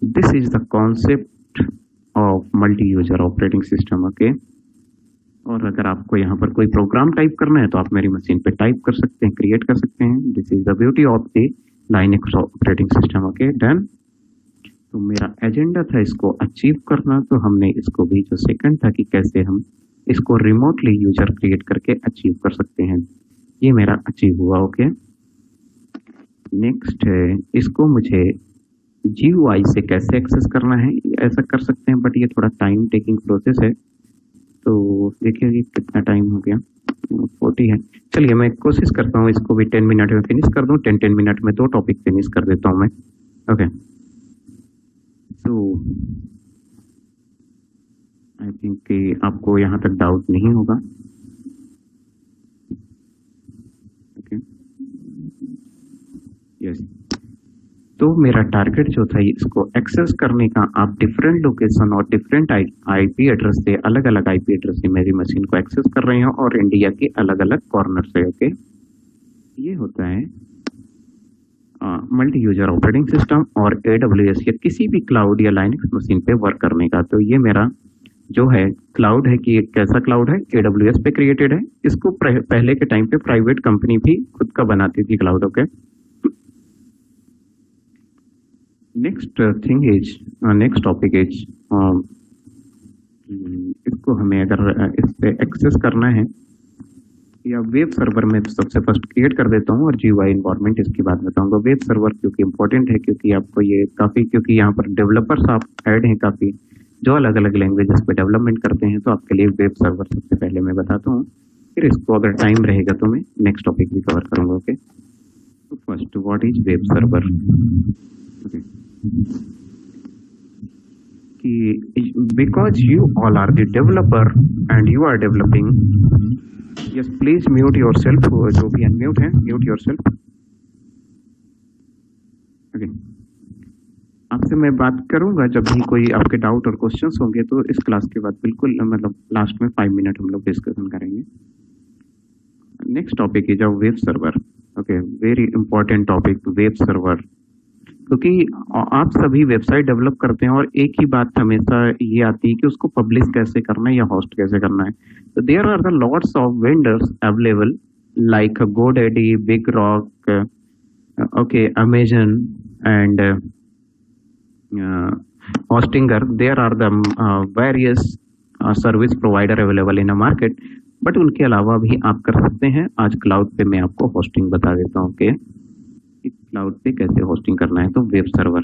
A: This is the concept of multi user operating system, okay. और अगर आपको यहाँ पर कोई प्रोग्राम टाइप करना है तो आप मेरी मशीन पे टाइप कर सकते हैं, क्रिएट कर सकते हैं। This is the beauty of the Linux operating system, okay, done. तो मेरा एजेंडा था इसको अचीव करना, तो हमने इसको भी, जो सेकंड था कि कैसे हम इसको रिमोटली यूजर क्रिएट करके अचीव कर सकते हैं, ये मेरा अचीव हुआ, ओके। नेक्स्ट है, इसको मुझे GUI से कैसे एक्सेस करना है, ऐसा कर सकते हैं, बट ये थोड़ा टाइम टेकिंग प्रोसेस है। तो देखिए ये कितना टाइम हो गया, 40 है। चलिए मैं कोशिश करता हूँ इसको भी 10 मिनट में फिनिश कर दूँ। 10 मिनट में 2 टॉपिक फिनिश कर देता हूँ मैं, ओके। तो आई थिंक कि आपको यहाँ तक डाउट नहीं होगा, ओके, यस। तो मेरा टारगेट जो था इसको एक्सेस करने का, आप डिफरेंट लोकेशन और डिफरेंट आईपी एड्रेस से, अलग अलग आईपी एड्रेस से मेरी मशीन को एक्सेस कर रहे हैं, और इंडिया के अलग अलग कॉर्नर से, ओके। ये होता है मल्टी यूजर ऑपरेटिंग सिस्टम और AWS या किसी भी क्लाउड या लाइनक्स मशीन पे वर्क करने का। तो ये मेरा जो है क्लाउड है, कि कैसा क्लाउड है, AWS पे क्रिएटेड है। इसको पहले के टाइम पे प्राइवेट कंपनी भी खुद का बनाती थी cloud, okay. Next thing is, next topic is, इसको हमें अगर इस पे एक्सेस करना है या वेब सर्वर में, तो सबसे फर्स्ट क्रिएट कर देता हूँ, और GUI इन्वायरमेंट इसकी बात बताऊंगा। वेब सर्वर क्योंकि इंपॉर्टेंट है, क्योंकि आपको ये काफ़ी, क्योंकि यहाँ पर डेवलपर्स आप ऐड हैं काफ़ी, जो अलग अलग लैंग्वेजेस पे डेवलपमेंट करते हैं, तो आपके लिए वेब सर्वर सबसे पहले मैं बताता हूँ। फिर इसको अगर टाइम रहेगा तो मैं नेक्स्ट टॉपिक भी कवर करूँगा, ओके। तो first, what is web server, okay. Because you all are the developer and you are developing, yes, please mute yourself, जो भी unmute है, mute yourself, okay। आपसे मैं बात करूंगा जब भी कोई आपके डाउट और क्वेश्चंस होंगे, तो इस क्लास के बाद बिल्कुल मतलब लास्ट में 5 मिनट हम लोग डिस्कशन करेंगे। Next topic is web server. Okay, very important topic web server, क्योंकि आप सभी वेबसाइट डेवलप करते हैं और एक ही बात हमेशा ये आती है कि उसको पब्लिश कैसे करना है या होस्ट कैसे करना है। तो there are the lots of vendors available like GoDaddy, BigRock, okay, Amazon and Hostinger. There are the various service provider available in a market, but उनके अलावा भी आप कर सकते हैं। आज क्लाउड पे मैं आपको होस्टिंग बता देता हूँ कि क्लाउड पे कैसे होस्टिंग करना है। तो web server,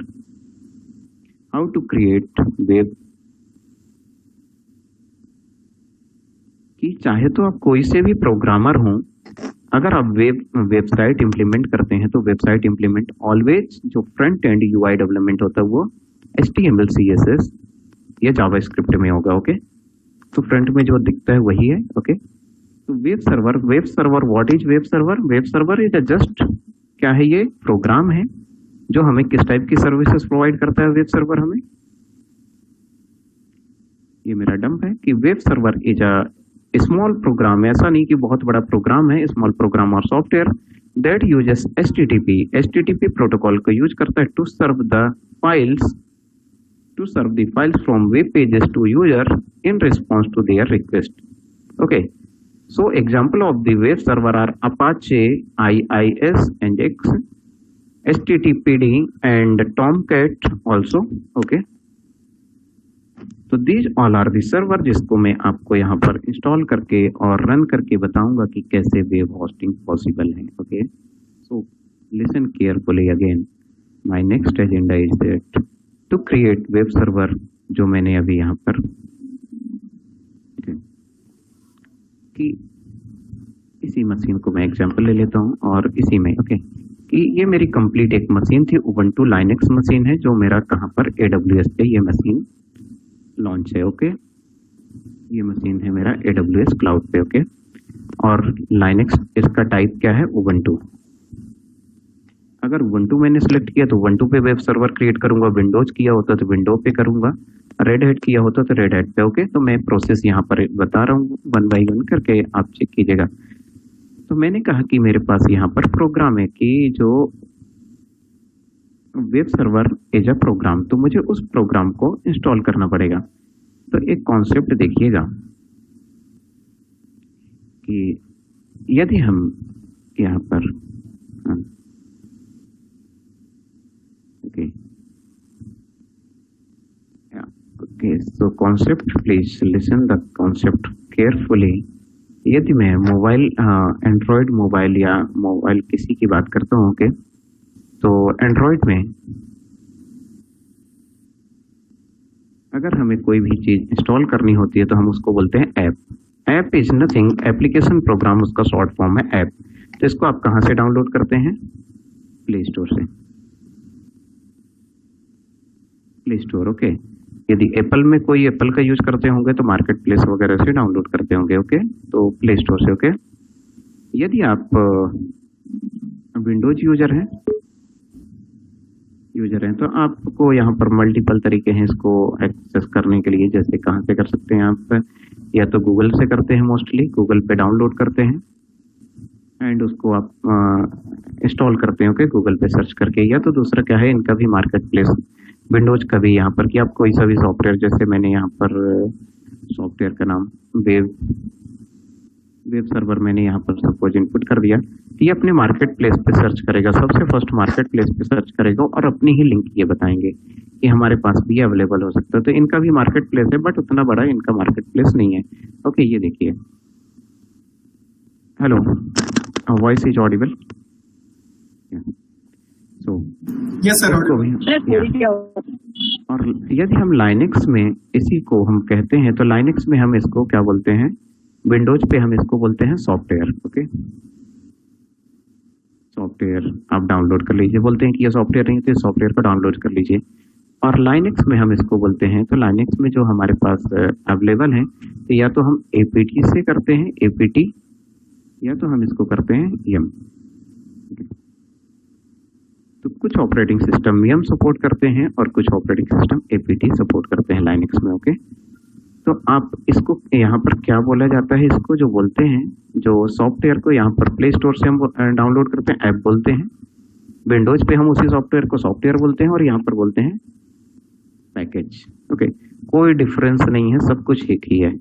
A: how to create web, कि चाहे तो आप कोई से भी प्रोग्रामर हो, अगर आप वेबसाइट इंप्लीमेंट करते हैं तो वेबसाइट इंप्लीमेंट ऑलवेज जो फ्रंट एंड यूआई डेवलपमेंट होता है वो HTML CSS या जावास्क्रिप्ट में होगा। ओके, तो फ्रंट में जो दिखता है वही है। ओके, तो web server what is web server? Web server is just, क्या है ये? प्रोग्राम है जो हमें किस टाइप की सर्विसेज प्रोवाइड करता है। वेब सर्वर हमें, ये मेरा डंप है कि web server is a small program, ऐसा नहीं कि बहुत बड़ा प्रोग्राम है, स्मॉल प्रोग्राम और software that uses HTTP protocol को यूज करता है to serve the files from web pages to user in response to their request. Okay, so example of the web server are Apache, IIS, Nginx, HTTPD and Tomcat also. Okay, तो these all are the server जिसको मैं आपको यहाँ पर install करके और run करके बताऊंगा कि कैसे वेब होस्टिंग पॉसिबल है। Okay, so listen carefully again. My next agenda is that to create web server, जो मैंने अभी यहाँ पर कि इसी मशीन को मैं एग्जांपल ले लेता हूँ और इसी में ओके कि ये मेरी कंप्लीट एक मशीन थी, उबंटू लाइनेक्स मशीन है जो मेरा कहाँ पर AWS पे ये मशीन लॉन्च है। ओके, ये मशीन है मेरा AWS क्लाउड पे। ओके, और लाइनेक्स इसका टाइप क्या है? उबंटू। अगर उबंटू मैंने सिलेक्ट किया तो उबंटू पे वेब सर्वर क्रिएट करूंगा, विंडोज किया होता तो विंडो पे करूंगा, रेड हैट किया होता तो रेड हैट पे। ओके, तो मैं प्रोसेस यहाँ पर बता रहा हूँ, 1 बाय 1 करके आप चेक कीजिएगा। तो मैंने कहा कि मेरे पास यहाँ पर प्रोग्राम है कि जो web server as a program, तो मुझे उस प्रोग्राम को इंस्टॉल करना पड़ेगा। तो एक कॉन्सेप्ट देखिएगा कि यदि हम यहाँ पर okay, so concept, please listen the concept carefully. यदि मैं मोबाइल एंड्रॉयड मोबाइल या मोबाइल किसी की बात करता हूँ कि तो एंड्रॉयड में अगर हमें कोई भी चीज इंस्टॉल करनी होती है तो हम उसको बोलते हैं app. App is nothing, application program उसका शॉर्ट फॉर्म है ऐप। तो इसको आप कहाँ से डाउनलोड करते हैं? प्ले स्टोर से। Play store. ओके, यदि एप्पल में कोई एप्पल का यूज करते होंगे तो मार्केट प्लेस वगैरह से डाउनलोड करते होंगे। ओके, तो प्ले स्टोर से। ओके, यदि आप विंडोज यूजर हैं तो आपको यहाँ पर मल्टीपल तरीके हैं इसको एक्सेस करने के लिए। जैसे कहाँ से कर सकते हैं आप? या तो गूगल से करते हैं, मोस्टली गूगल पे डाउनलोड करते हैं एंड उसको आप इंस्टॉल करते हैं। ओके, गूगल पे सर्च करके। या तो दूसरा क्या है, इनका भी मार्केट प्लेस विंडोज का भी यहाँ पर कि आप कोई सा भी सॉफ्टवेयर, जैसे मैंने यहाँ पर सॉफ्टवेयर का नाम वेब सर्वर मैंने यहाँ पर सपोज इनपुट कर दिया, ये अपने मार्केट प्लेस पे सर्च करेगा, सबसे फर्स्ट मार्केट प्लेस पे सर्च करेगा और अपनी ही लिंक ये बताएंगे कि हमारे पास भी अवेलेबल हो सकता है। तो इनका भी मार्केट प्लेस है बट उतना बड़ा इनका मार्केट प्लेस नहीं है। ओके, ये देखिए, hello, voice is Audible? So yes sir, और यदि हम लाइनेक्स में इसी को हम कहते हैं तो लाइनेक्स में हम इसको क्या बोलते हैं? विंडोज पे हम इसको बोलते हैं सॉफ्टवेयर। ओके, सॉफ्टवेयर आप डाउनलोड कर लीजिए। बोलते हैं कि ये सॉफ्टवेयर नहीं तो सॉफ्टवेयर को डाउनलोड कर लीजिए। और लाइनेक्स में हम इसको बोलते हैं, तो लाइनेक्स में जो हमारे पास अवेलेबल है तो या तो हम APT से करते हैं, APT, या तो हम इसको करते हैं YAM। तो कुछ ऑपरेटिंग सिस्टम विम सपोर्ट करते हैं और कुछ ऑपरेटिंग सिस्टम एपीटी सपोर्ट करते हैं लाइनक्स में। ओके, तो आप इसको यहाँ पर क्या बोला जाता है, इसको जो बोलते हैं, जो सॉफ्टवेयर को यहाँ पर प्ले स्टोर से हम डाउनलोड करते हैं ऐप बोलते हैं, विंडोज पे हम उसी सॉफ्टवेयर को सॉफ्टवेयर बोलते हैं और यहाँ पर बोलते हैं पैकेज। ओके, कोई डिफरेंस नहीं है, सब कुछ एक ही है।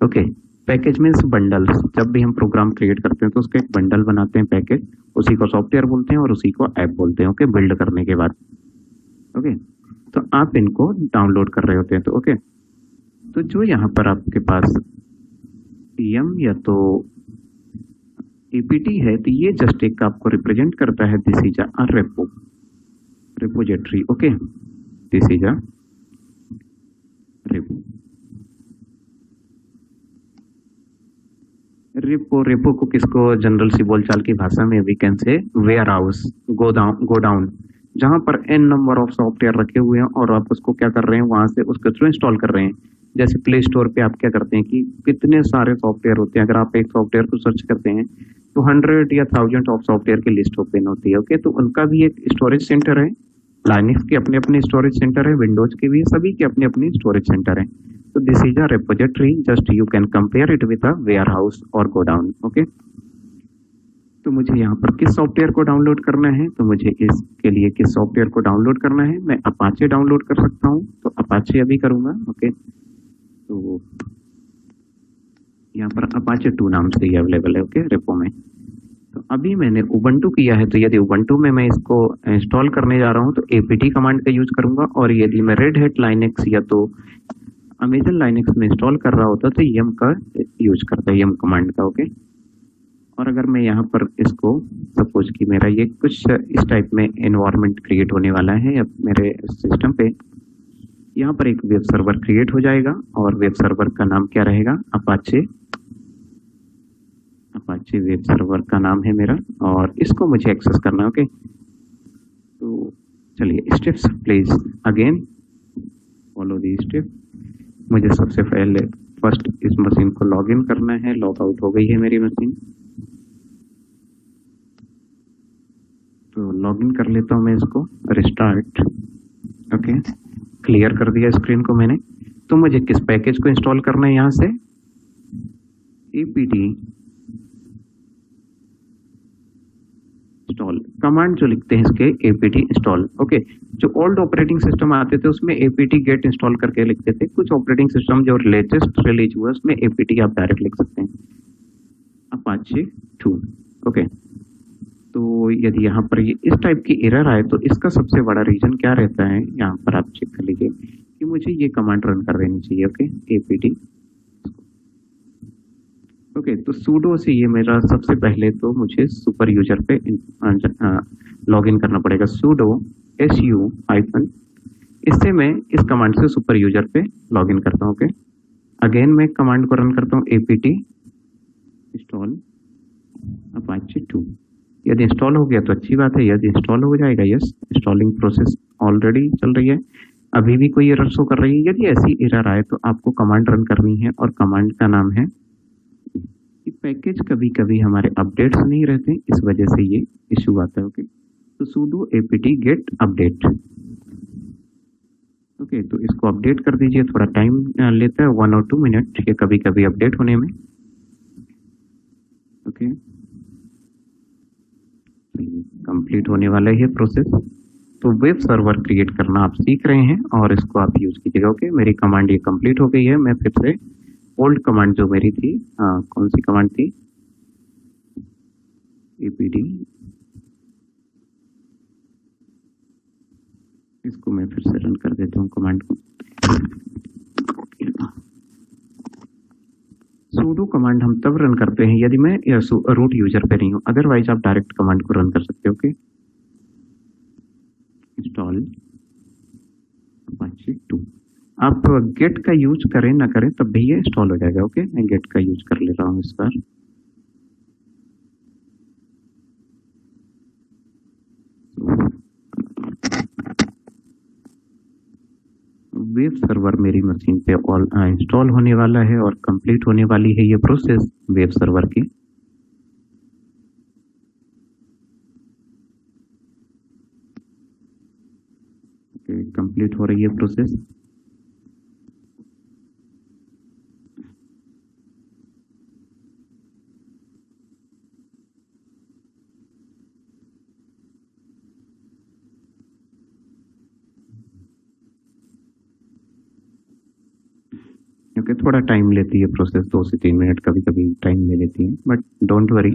A: Okay, package means bundles. जब भी हम प्रोग्राम क्रिएट करते हैं तो उसका एक बंडल बनाते हैं पैकेज, उसी को सॉफ्टवेयर बोलते हैं और उसी को ऐप बोलते हैं। ओके, बिल्ड करने के बाद। ओके, तो आप इनको डाउनलोड कर रहे होते हैं। तो ओके, तो जो यहाँ पर आपके पास यम या तो एपीटी है, तो ये जस्ट एक आपको रिप्रेजेंट करता है this is a repository. Okay, this is a repo को किसको जनरल सी बोलचाल की भाषा में we can say warehouse, godown, जहां पर एन नंबर ऑफ सॉफ्टवेयर रखे हुए हैं और आप उसको क्या कर रहे हैं, वहां से उसके थ्रू इंस्टॉल कर रहे हैं। जैसे प्ले स्टोर पे आप क्या करते हैं कि कितने सारे सॉफ्टवेयर होते हैं, अगर आप एक सॉफ्टवेयर को सर्च करते हैं तो 100 या 1000 ऑफ सॉफ्टवेयर की लिस्ट ओपन होती है। ओके, तो उनका भी एक स्टोरेज सेंटर है, लाइनक्स के अपने अपने स्टोरेज सेंटर है, विंडोज के भी, सभी के अपने अपने स्टोरेज सेंटर है। तो this is a repository, just you can compare it with a warehouse और गो डाउन। ओके, तो मुझे यहाँ पर किस सॉफ्टवेयर को डाउनलोड करना है, तो मुझे इसके लिए किस सॉफ्टवेयर को डाउनलोड करना है, मैं अपाचे डाउनलोड कर सकता हूँ, तो अपाचे अभी करूंगा। ओके, तो यहाँ पर अपाचे 2 नाम से ही अवेलेबल है। ओके, रेपो में। तो अभी मैंने उबंटू किया है, तो यदि उबंटू में मैं इसको इंस्टॉल करने जा रहा हूँ तो एपीटी कमांड का यूज करूंगा, और यदि मैं रेड हैट लाइनक्स या तो अमेजन लाइनक्स में इंस्टॉल कर रहा होता तो यम का यूज करता है, यम कमांड का। ओके, और अगर मैं यहाँ पर इसको सपोज कि मेरा ये कुछ इस टाइप में एनवायरनमेंट क्रिएट होने वाला है अब मेरे सिस्टम पे, यहाँ पर एक वेब सर्वर क्रिएट हो जाएगा और वेब सर्वर का नाम क्या रहेगा, अपाचे वेब सर्वर का नाम है मेरा, और इसको मुझे एक्सेस करना है। ओके, तो चलिए steps please again follow the step. मुझे सबसे पहले फर्स्ट इस मशीन को लॉग इन करना है, लॉग आउट हो गई है मेरी मशीन, तो लॉग इन कर लेता हूँ मैं इसको, रिस्टार्ट। ओके, क्लियर कर दिया स्क्रीन को मैंने। तो मुझे किस पैकेज को इंस्टॉल करना है, यहाँ से एपीटी इंस्टॉल कमांड जो लिखते हैं इसके, एपीटी इंस्टॉल। ओके, जो ओल्ड ऑपरेटिंग सिस्टम आते थे उसमें एपीटी गेट इंस्टॉल करके लिखते थे, कुछ ऑपरेटिंग सिस्टम जो लेटेस्ट रिलीज हुआ उसमें एपीटी आप डायरेक्ट लिख सकते हैं, अपाचे 2। ओके, तो यदि यहाँ पर ये इस टाइप की एरर आए तो इसका सबसे बड़ा रीजन क्या रहता है, यहाँ पर आप चेक कर लीजिए कि मुझे ये कमांड रन कर देनी चाहिए। Okay, APT. ओके, तो सूडो से ये मेरा सबसे पहले तो मुझे सुपर यूजर पे लॉग इन करना पड़ेगा, सूडो su हाइफन, इससे मैं इस कमांड से सुपर यूजर पे लॉग इन करता हूँ। ओके, अगेन मैं कमांड को रन करता हूँ, एपीटी इंस्टॉल अपाचे 2। यदि इंस्टॉल हो गया तो अच्छी बात है, यदि इंस्टॉल हो जाएगा, यस, इंस्टॉलिंग प्रोसेस ऑलरेडी चल रही है, अभी भी कोई एरर शो कर रही है। यदि ऐसी एरर आए तो आपको कमांड रन करनी है, और कमांड का नाम है, पैकेज कभी कभी हमारे अपडेट्स नहीं रहते, इस वजह से ये इशू आता है। ओके, तो sudo apt get update। Okay, तो इसको अपडेट कर दीजिए, थोड़ा टाइम लेता है 1 और 2 मिनट ये कभी कभी अपडेट होने में। ओके, कंप्लीट होने वाला है ये प्रोसेस। तो वेब सर्वर क्रिएट करना आप सीख रहे हैं और इसको आप यूज कीजिएगा। ओके, मेरी कमांड ये कंप्लीट हो गई है। मैं फिर से ओल्ड कमांड जो मेरी थी, कौन सी कमांड थी, एपीडी, इसको मैं फिर से रन कर देता हूँ कमांड को। sudo कमांड हम तब रन करते हैं यदि मैं रूट यूजर पे नहीं हूँ, अदरवाइज आप डायरेक्ट कमांड को रन कर सकते हो। Okay, install Apache 2। आप गेट का यूज करें ना करें तब भी ये इंस्टॉल हो जाएगा। ओके, मैं गेट का यूज कर ले रहा हूँ इस बार। वेब सर्वर मेरी मशीन पे ऑल इंस्टॉल होने वाला है और कंप्लीट होने वाली है ये प्रोसेस वेब सर्वर की। कंप्लीट हो रही है प्रोसेस। ओके, थोड़ा टाइम लेती है प्रोसेस, 2 से 3 मिनट कभी कभी टाइम ले लेती है, बट डोंट वरी,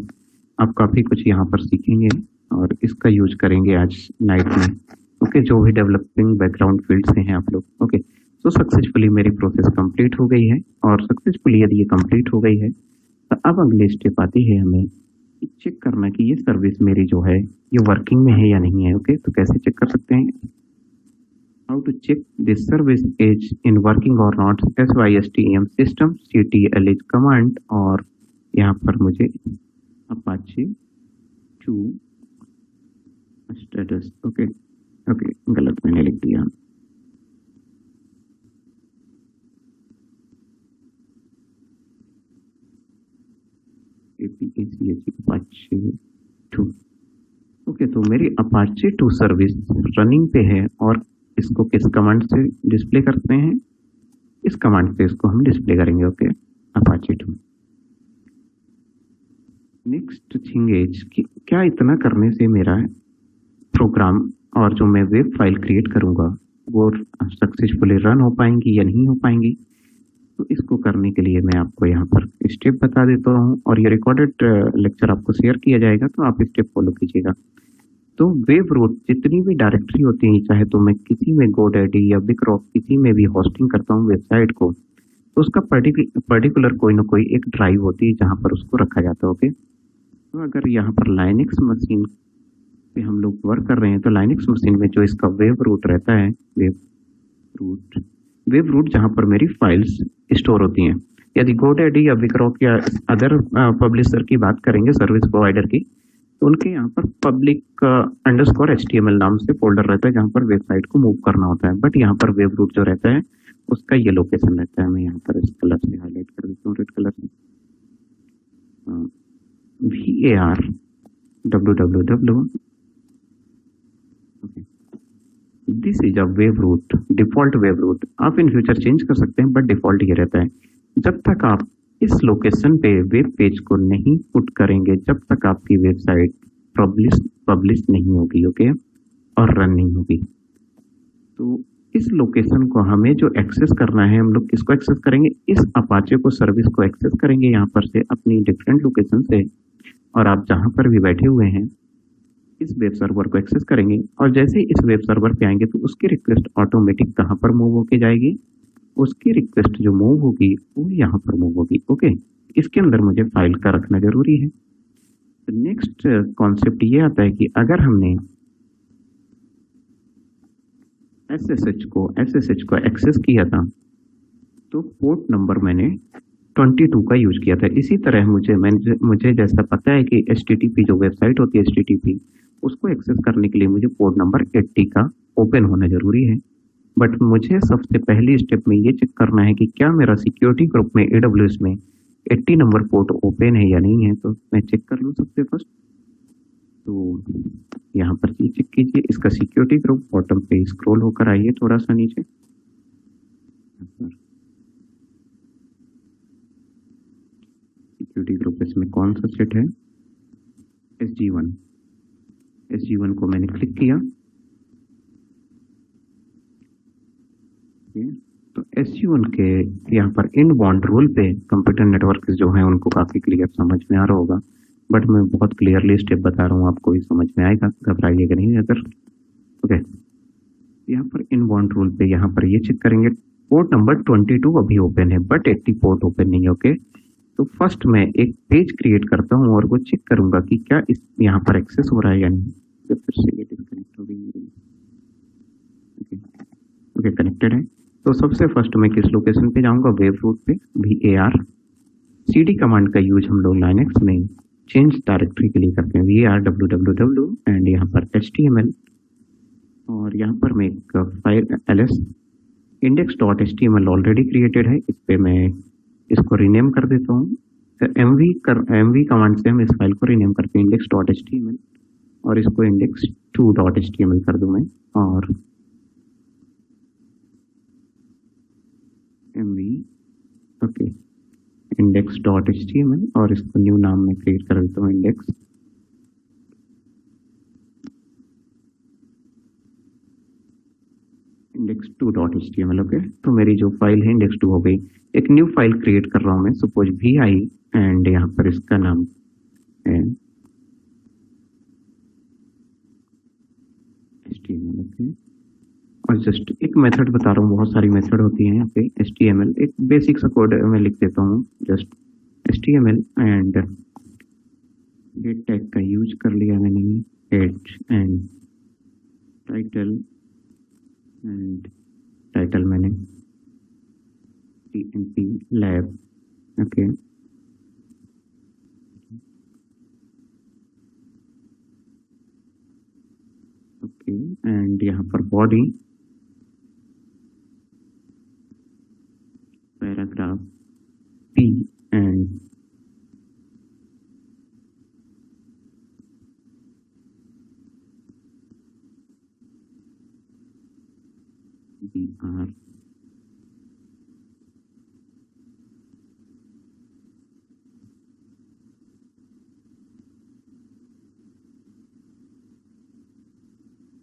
A: आप काफ़ी कुछ यहाँ पर सीखेंगे और इसका यूज करेंगे आज नाइट में। ओके, जो भी डेवलपिंग बैकग्राउंड फील्ड से हैं आप लोग। ओके, तो सक्सेसफुली मेरी प्रोसेस कंप्लीट हो गई है, और सक्सेसफुली यदि ये कंप्लीट हो गई है तो अब अगली स्टेप आती है हमें चेक करना कि ये सर्विस मेरी जो है ये वर्किंग में है या नहीं है। ओके, तो कैसे चेक कर सकते हैं? How to check this service is in working or not? SYSTEM system CTL is command, और यहाँ पर मुझे Apache 2 status। ओके ओके, गलत मैंने लिख दिया। Apache 2। ओके, तो मेरी Apache 2 सर्विस रनिंग पे है, और इसको किस कमांड से डिस्प्ले करते हैं? इस कमांड से इसको हम डिस्प्ले करेंगे। Okay, Apache 2। Next thing is कि क्या इतना करने से मेरा प्रोग्राम और जो मैं वेब फाइल क्रिएट करूंगा वो सक्सेसफुली रन हो पाएंगी या नहीं हो पाएंगी? तो इसको करने के लिए मैं आपको यहाँ पर स्टेप बता देता हूँ, और ये रिकॉर्डेड लेक्चर आपको शेयर किया जाएगा, तो आप स्टेप फॉलो कीजिएगा। तो वेब रूट जितनी भी डायरेक्टरी होती है, चाहे तो मैं किसी में GoDaddy या बिगरॉक किसी में भी होस्टिंग करता हूँ वेबसाइट को, तो उसका पर्टिकुलर कोई ना कोई एक ड्राइव होती है जहाँ पर उसको रखा जाता है। ओके, तो अगर यहाँ पर लाइनक्स मशीन पे हम लोग वर्क कर रहे हैं, तो लाइनक्स मशीन में जो इसका वेब रूट रहता है, वेब रूट जहाँ पर मेरी फाइल्स स्टोर होती हैं, यदि GoDaddy या बिगरॉक या अदर पब्लिशर की बात करेंगे सर्विस प्रोवाइडर की, तो उनके यहाँ पर पब्लिक _HTML नाम से फोल्डर रहता है जहाँ पर वेबसाइट को मूव करना होता है। बट यहाँ पर वेब रूट जो रहता है उसका ये लोकेशन रहता है। मैं यहाँ पर इस कलर से हाईलाइट कर देता हूँ, रेड कलर से, VAR www। This is a web root, default web root. आप इन फ्यूचर चेंज कर सकते हैं, बट डिफॉल्ट ये रहता है। जब तक आप इस लोकेशन पे वेब पेज को नहीं पुट करेंगे, जब तक आपकी वेबसाइट पब्लिश नहीं होगी। ओके, और रन नहीं होगी। तो इस लोकेशन को हमें जो एक्सेस करना है, हम लोग किसको एक्सेस करेंगे? इस अपाचे को, सर्विस को एक्सेस करेंगे यहाँ पर से अपनी डिफरेंट लोकेशन से, और आप जहाँ पर भी बैठे हुए हैं इस वेब सर्वर को एक्सेस करेंगे, और जैसे ही इस वेब सर्वर पे आएंगे तो उसकी रिक्वेस्ट ऑटोमेटिक कहाँ पर मूव होके जाएगी? उसकी रिक्वेस्ट जो मूव होगी वो यहाँ पर मूव होगी। ओके, इसके अंदर मुझे फाइल का रखना जरूरी है। तो नेक्स्ट कॉन्सेप्ट ये आता है कि अगर हमने SSH को एक्सेस किया था, तो पोर्ट नंबर मैंने 22 का यूज किया था। इसी तरह मुझे जैसा पता है कि HTTP जो वेबसाइट होती है HTTP, उसको एक्सेस करने के लिए मुझे पोर्ट नंबर 80 का ओपन होना जरूरी है। बट मुझे सबसे पहली स्टेप में ये चेक करना है कि क्या मेरा सिक्योरिटी ग्रुप में AWS में 80 नंबर पोर्ट ओपन है या नहीं है। तो मैं चेक कर लूँ सबसे फर्स्ट। तो यहाँ पर ये चेक कीजिए, इसका सिक्योरिटी ग्रुप बॉटम पे स्क्रॉल होकर आइए थोड़ा सा नीचे। सिक्योरिटी ग्रुप इसमें कौन सा सेट है? SG1 को मैंने क्लिक किया। तो SG1 के यहाँ पर इनबाउंड रूल पे कंप्यूटर नेटवर्क जो हैं उनको काफ़ी क्लियर समझ में आ रहा होगा, बट मैं बहुत क्लियरली स्टेप बता रहा हूँ, आपको भी समझ में आएगा, घबराइएगा नहीं अगर। ओके, यहाँ पर इनबाउंड रूल पे यहाँ पर ये चेक करेंगे, पोर्ट नंबर 22 अभी ओपन है बट 80 पोर्ट ओपन नहीं है। ओके, तो फर्स्ट मैं एक पेज क्रिएट करता हूँ और वो चेक करूंगा कि क्या इस यहाँ पर एक्सेस हो रहा है या नहीं। तो फिर से ये डिस्कनेक्ट हो गई। ओके, कनेक्टेड है। तो सबसे फर्स्ट मैं किस लोकेशन पे जाऊंगा? वेब रूट पे VAR CD कमांड का यूज हम लोग लाइनक्स में चेंज डायरेक्टरी के लिए करते हैं, VAR www एंड यहाँ पर HTML, और यहाँ पर मैं एक file ls index.html already created है, इस पे मैं इसको रीनेम कर देता हूँ। mv कमांड से हम इस फाइल को रीनेम करते हैं index.html, और इसको index2.html कर दूँ मैं, और ओके, इंडेक्स डॉट एचटीएमएल और इसको न्यू नाम में क्रिएट कर देता हूँ इंडेक्स। index2.html। ओके, तो मेरी जो फाइल है index2 हो गई। एक न्यू फाइल क्रिएट कर रहा हूँ मैं, सपोज vi, एंड यहाँ पर इसका नाम है html। ओके, और जस्ट एक मेथड बता रहा हूँ, बहुत सारी मेथड होती है यहाँ पे। html एक बेसिक सा कोड मैं लिख देता हूँ, just html and get tag का यूज कर लिया मैंने, head and title, and title मैंने tmp lab। Okay, okay, and यहाँ पर body paragraph p and br।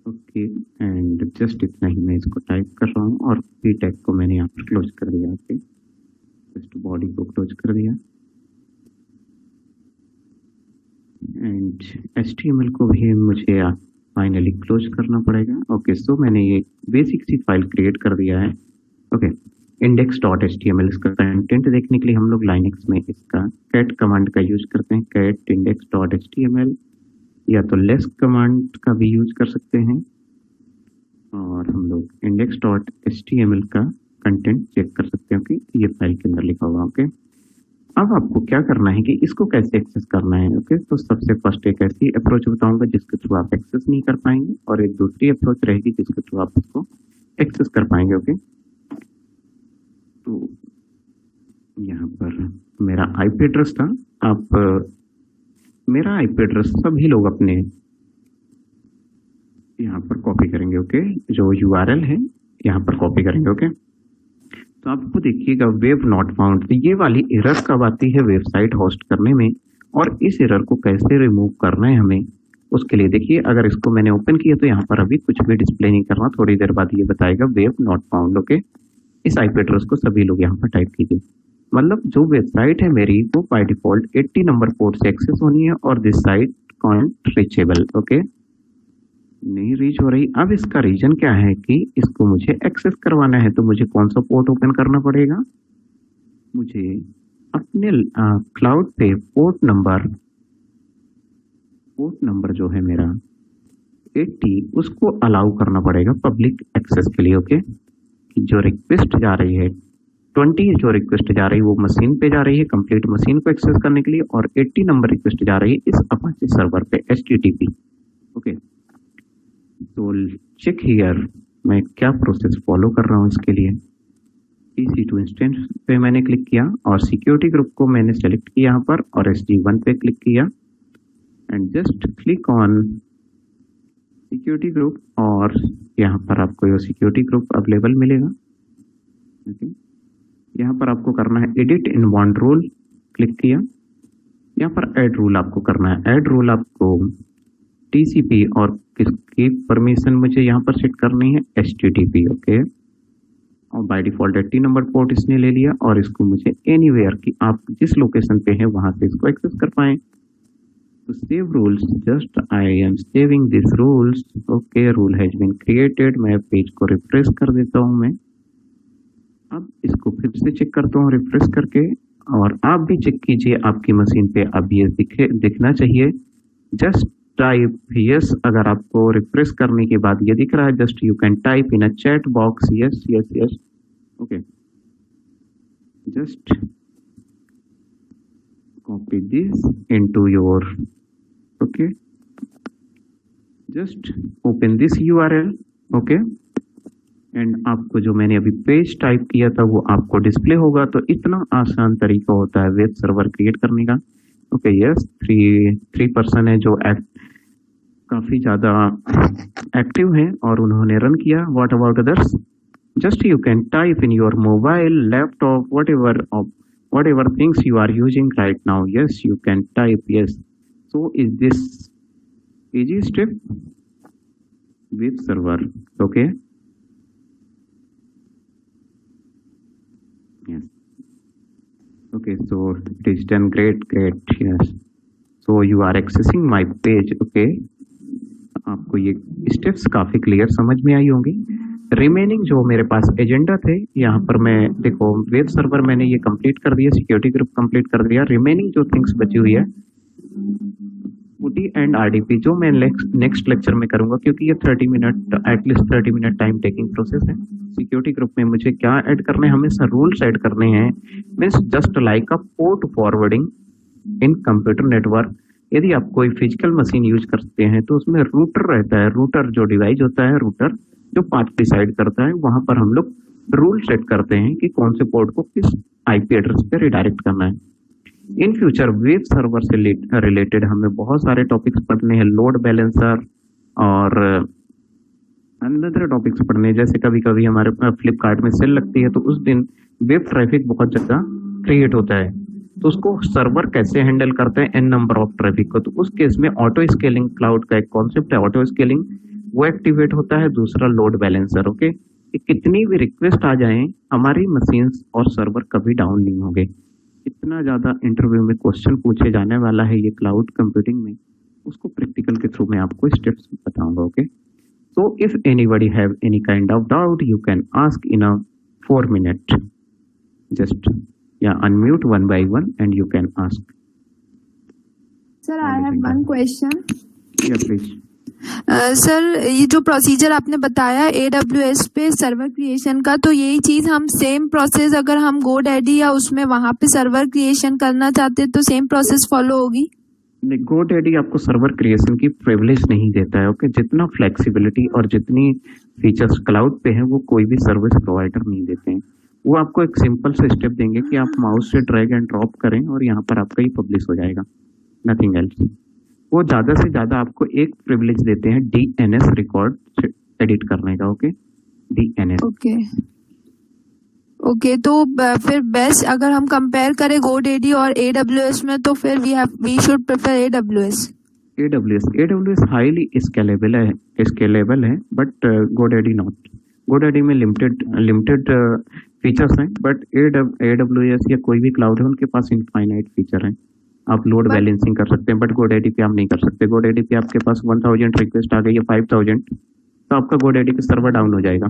A: ओके, एंड जस्ट इतना ही मैं इसको टाइप कर रहा हूँ, और p टैग को मैंने यहाँ पर क्लोज कर दिया। ओके, जस्ट बॉडी को क्लोज कर दिया, एंड HTML को भी मुझे फाइनली क्लोज करना पड़ेगा। ओके, सो मैंने ये बेसिक सी फाइल क्रिएट कर दिया है। ओके, index.html, इसका कंटेंट देखने के लिए हम लोग लाइनक्स में इसका cat कमांड का यूज करते हैं, cat index.html, या तो लेस कमांड का भी यूज कर सकते हैं, और हम लोग index.html का कंटेंट चेक कर सकते हैं कि ये फाइल के अंदर लिखा हुआ। ओके, अब आपको क्या करना है कि इसको कैसे एक्सेस करना है। ओके, तो सबसे फर्स्ट एक ऐसी अप्रोच बताऊंगा जिसके थ्रू आप एक्सेस नहीं कर पाएंगे, और एक दूसरी अप्रोच रहेगी जिसके थ्रू आप इसको एक्सेस कर पाएंगे। ओके, तो यहाँ पर मेरा आईपी एड्रेस था। आप मेरा आईपी एड्रेस सभी लोग अपने यहाँ पर कॉपी करेंगे। ओके, जो यूआरएल है यहाँ पर कॉपी करेंगे। ओके, तो आपको देखिएगा वेब नॉट फाउंड, ये वाली एरर कब आती है वेबसाइट होस्ट करने में, और इस एरर को कैसे रिमूव करना है हमें, उसके लिए देखिए अगर इसको मैंने ओपन किया तो यहाँ पर अभी कुछ भी डिस्प्ले नहीं करना, थोड़ी देर बाद ये बताएगा वेब नॉट फाउंड। ओके, इस आईपी एड्रेस को सभी लोग यहाँ पर टाइप कीजिए। मतलब जो वेबसाइट है मेरी वो बाय डिफॉल्ट 80 नंबर पोर्ट से एक्सेस होनी है, और this site can't reachable. Okay, नहीं रीच हो रही। अब इसका रीजन क्या है कि इसको मुझे एक्सेस करवाना है, तो मुझे कौन सा पोर्ट ओपन करना पड़ेगा, मुझे अपने क्लाउड पे पोर्ट नंबर जो है मेरा 80, उसको अलाउ करना पड़ेगा पब्लिक एक्सेस के लिए। ओके, जो रिक्वेस्ट जा रही है 20 जो रिक्वेस्ट जा रही है वो मशीन पे जा रही है कंप्लीट मशीन को एक्सेस करने के लिए, और 80 नंबर रिक्वेस्ट जा रही है इस अपाचे सर्वर पे HTTP। ओके, तो चेक हियर मैं क्या प्रोसेस फॉलो कर रहा हूँ इसके लिए। EC2 इंस्टेंस पे मैंने क्लिक किया, और सिक्योरिटी ग्रुप को मैंने सेलेक्ट किया यहाँ पर, और SD1 पे क्लिक किया, and just click on security group, और यहाँ पर आपको ये सिक्योरिटी ग्रुप अवेलेबल मिलेगा। ओके, यहाँ पर आपको करना है edit in one rule, click किया, यहाँ पर ऐड रूल आपको करना है। ऐड रूल आपको TCP और किसकी परमिशन मुझे यहाँ पर सेट करनी है, HTTP। ओके, और बाय डिफॉल्ट 80 नंबर पोर्ट इसने ले लिया, और इसको मुझे एनीवेयर की आप जिस लोकेशन पे है वहां से इसको एक्सेस कर पाए। तो save rules, just I am saving this rules. Okay, rule has been created. मैं पेज को रिफ्रेश कर देता हूँ मैं। अब इसको फिर से चेक करता हूँ रिफ्रेश करके, और आप भी चेक कीजिए आपकी मशीन पे अब ये दिखना चाहिए। जस्ट टाइप यस, अगर आपको रिफ्रेश करने के बाद ये दिख रहा है, just you can type in a chat box yes yes yes. Okay, just copy this into your, okay, just open this URL। okay, and आपको जो मैंने अभी पेज टाइप किया था वो आपको डिस्प्ले होगा। तो इतना आसान तरीका होता है वेब सर्वर क्रिएट करने का। ओके, यस, 3 पर्सन है जो काफी ज्यादा एक्टिव हैं और उन्होंने रन किया। What about others, Just you can type in your mobile, laptop, whatever things you are using right now. Yes, you can type. Yes. So is this easy step? Web server. Okay. Yes. Okay. So it is done. Great. Yes. So you are accessing my page. Okay. आपको ये steps काफी clear समझ में आई होंगी। Remaining जो मेरे पास agenda थे, यहाँ पर मैं देखो वेब सर्वर मैंने ये कंप्लीट कर दिया, सिक्योरिटी ग्रुप कंप्लीट कर दिया। रिमेनिंग जो थिंग्स बची हुई है पुटी एंड आरडीपी, जो मैं नेक्स्ट लेक्चर में करूंगा, क्योंकि ये 30 minute at least 30 minute time taking process है। सिक्योरिटी ग्रुप में मुझे क्या ऐड करने हैं, हमेशा रूल्स ऐड करने हैं। Means just like a port forwarding in computer network. यदि आप कोई फिजिकल मशीन यूज करते हैं तो उसमें रूटर रहता है। रूटर जो डिवाइस होता है, रूटर जो पाथ डिसाइड करता है, वहां पर हम लोग रूल सेट करते हैं कि कौन से पोर्ट को किस आईपी एड्रेस पे रिडायरेक्ट करना है। इन फ्यूचर वेब सर्वर से रिलेटेड हमें बहुत सारे टॉपिक्स पढ़ने हैं, लोड बैलेंसर और अनदर टॉपिक्स पढ़ने हैं। जैसे कभी कभी हमारे फ्लिपकार्ट में सेल लगती है तो उस दिन वेब ट्रैफिक बहुत ज्यादा क्रिएट होता है, तो उसको सर्वर कैसे हैंडल करते हैं, एन नंबर ऑफ ट्रैफिक को। तो उस केस में ऑटो स्केलिंग क्लाउड का एक कॉन्सेप्ट है, ऑटो स्केलिंग, वो एक्टिवेट होता है। दूसरा लोड बैलेंसर। ओके, कितनी भी रिक्वेस्ट आ जाए हमारी मशीन्स और सर्वर कभी डाउन नहीं होंगे। इतना ज्यादा इंटरव्यू में क्वेश्चन पूछे जाने वाला है ये क्लाउड कंप्यूटिंग में, उसको प्रैक्टिकल के थ्रू मैं आपको स्टेप्स बताऊंगा। Okay, so if anybody have any kind of doubt you can ask in a 4 minute। Just unmute one by one and you can ask.
C: Sir, I have one question.
A: Yeah, please.
C: Sir, ये जो procedure आपने बताया AWS पे server creation का, तो यही चीज हम सेम प्रोसेस अगर हम GoDaddy या उसमें वहां पे सर्वर क्रिएशन करना चाहते हैं तो सेम प्रोसेस फॉलो होगी?
A: नहीं, GoDaddy आपको सर्वर क्रिएशन की प्रिविलेज नहीं देता है। ओके, जितना फ्लेक्सिबिलिटी और जितनी फीचर्स क्लाउड पे है वो कोई भी सर्विस प्रोवाइडर नहीं देते हैं। वो आपको एक सिंपल से स्टेप देंगे कि आप माउस से ड्रैग एंड ड्रॉप करें और यहाँ पर आपका ये पब्लिश हो जाएगा, नथिंग एल्स। वो ज्यादा से ज्यादा आपको एक प्रिविलेज देते हैं DNS रिकॉर्ड एडिट करने का। Okay, DNS।
C: ओके, तो फिर बेस्ट अगर हम कंपेयर करें GoDaddy और AWS में, तो फिर we should prefer
A: AWS highly scalable है बट GoDaddy नॉट। GoDaddy में लिमिटेड फीचर्स हैं, बट AWS या कोई भी क्लाउड है उनके पास इनफाइनाइट फीचर हैं। आप लोड बैलेंसिंग कर सकते हैं, बट GoDaddy पे आप नहीं कर सकते। GoDaddy पे आपके पास 1000 रिक्वेस्ट आ गई या 5000 तो आपका GoDaddy पे सर्वर डाउन हो जाएगा।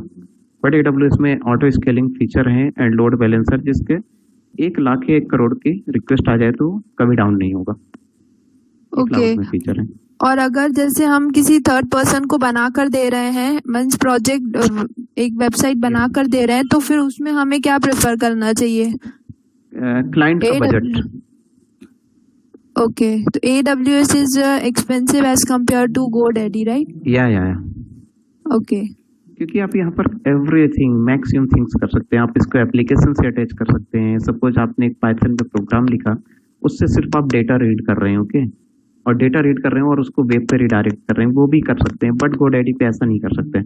A: बट AWS में ऑटो स्केलिंग फीचर है एंड लोड बैलेंसर, जिसके 1 लाख या 1 करोड़ की रिक्वेस्ट आ जाए तो कभी डाउन नहीं होगा।
C: ओके,
A: फीचर है।
C: और अगर जैसे हम किसी थर्ड पर्सन को बनाकर दे रहे हैं, मींस प्रोजेक्ट एक वेबसाइट बनाकर दे रहे हैं, तो फिर उसमें हमें क्या प्रेफर करना चाहिए?
A: क्लाइंट का बजट।
C: ओके, तो AWS is expensive as compare to GoDaddy, right?
A: या
C: ओके,
A: क्योंकि आप यहाँ पर एवरीथिंग मैक्सिमम थिंग्स कर सकते हैं। आप इसको एप्लीकेशन से अटैच कर सकते हैं। सपोज आपने एक पाइथन पे प्रोग्राम लिखा, उससे सिर्फ आप डेटा रीड कर रहे हैं। ओके, और डेटा रीड कर रहे हैं और उसको वेब पे रिडायरेक्ट कर रहे हैं, वो भी कर सकते हैं। बट GoDaddy पे ऐसा नहीं कर सकते।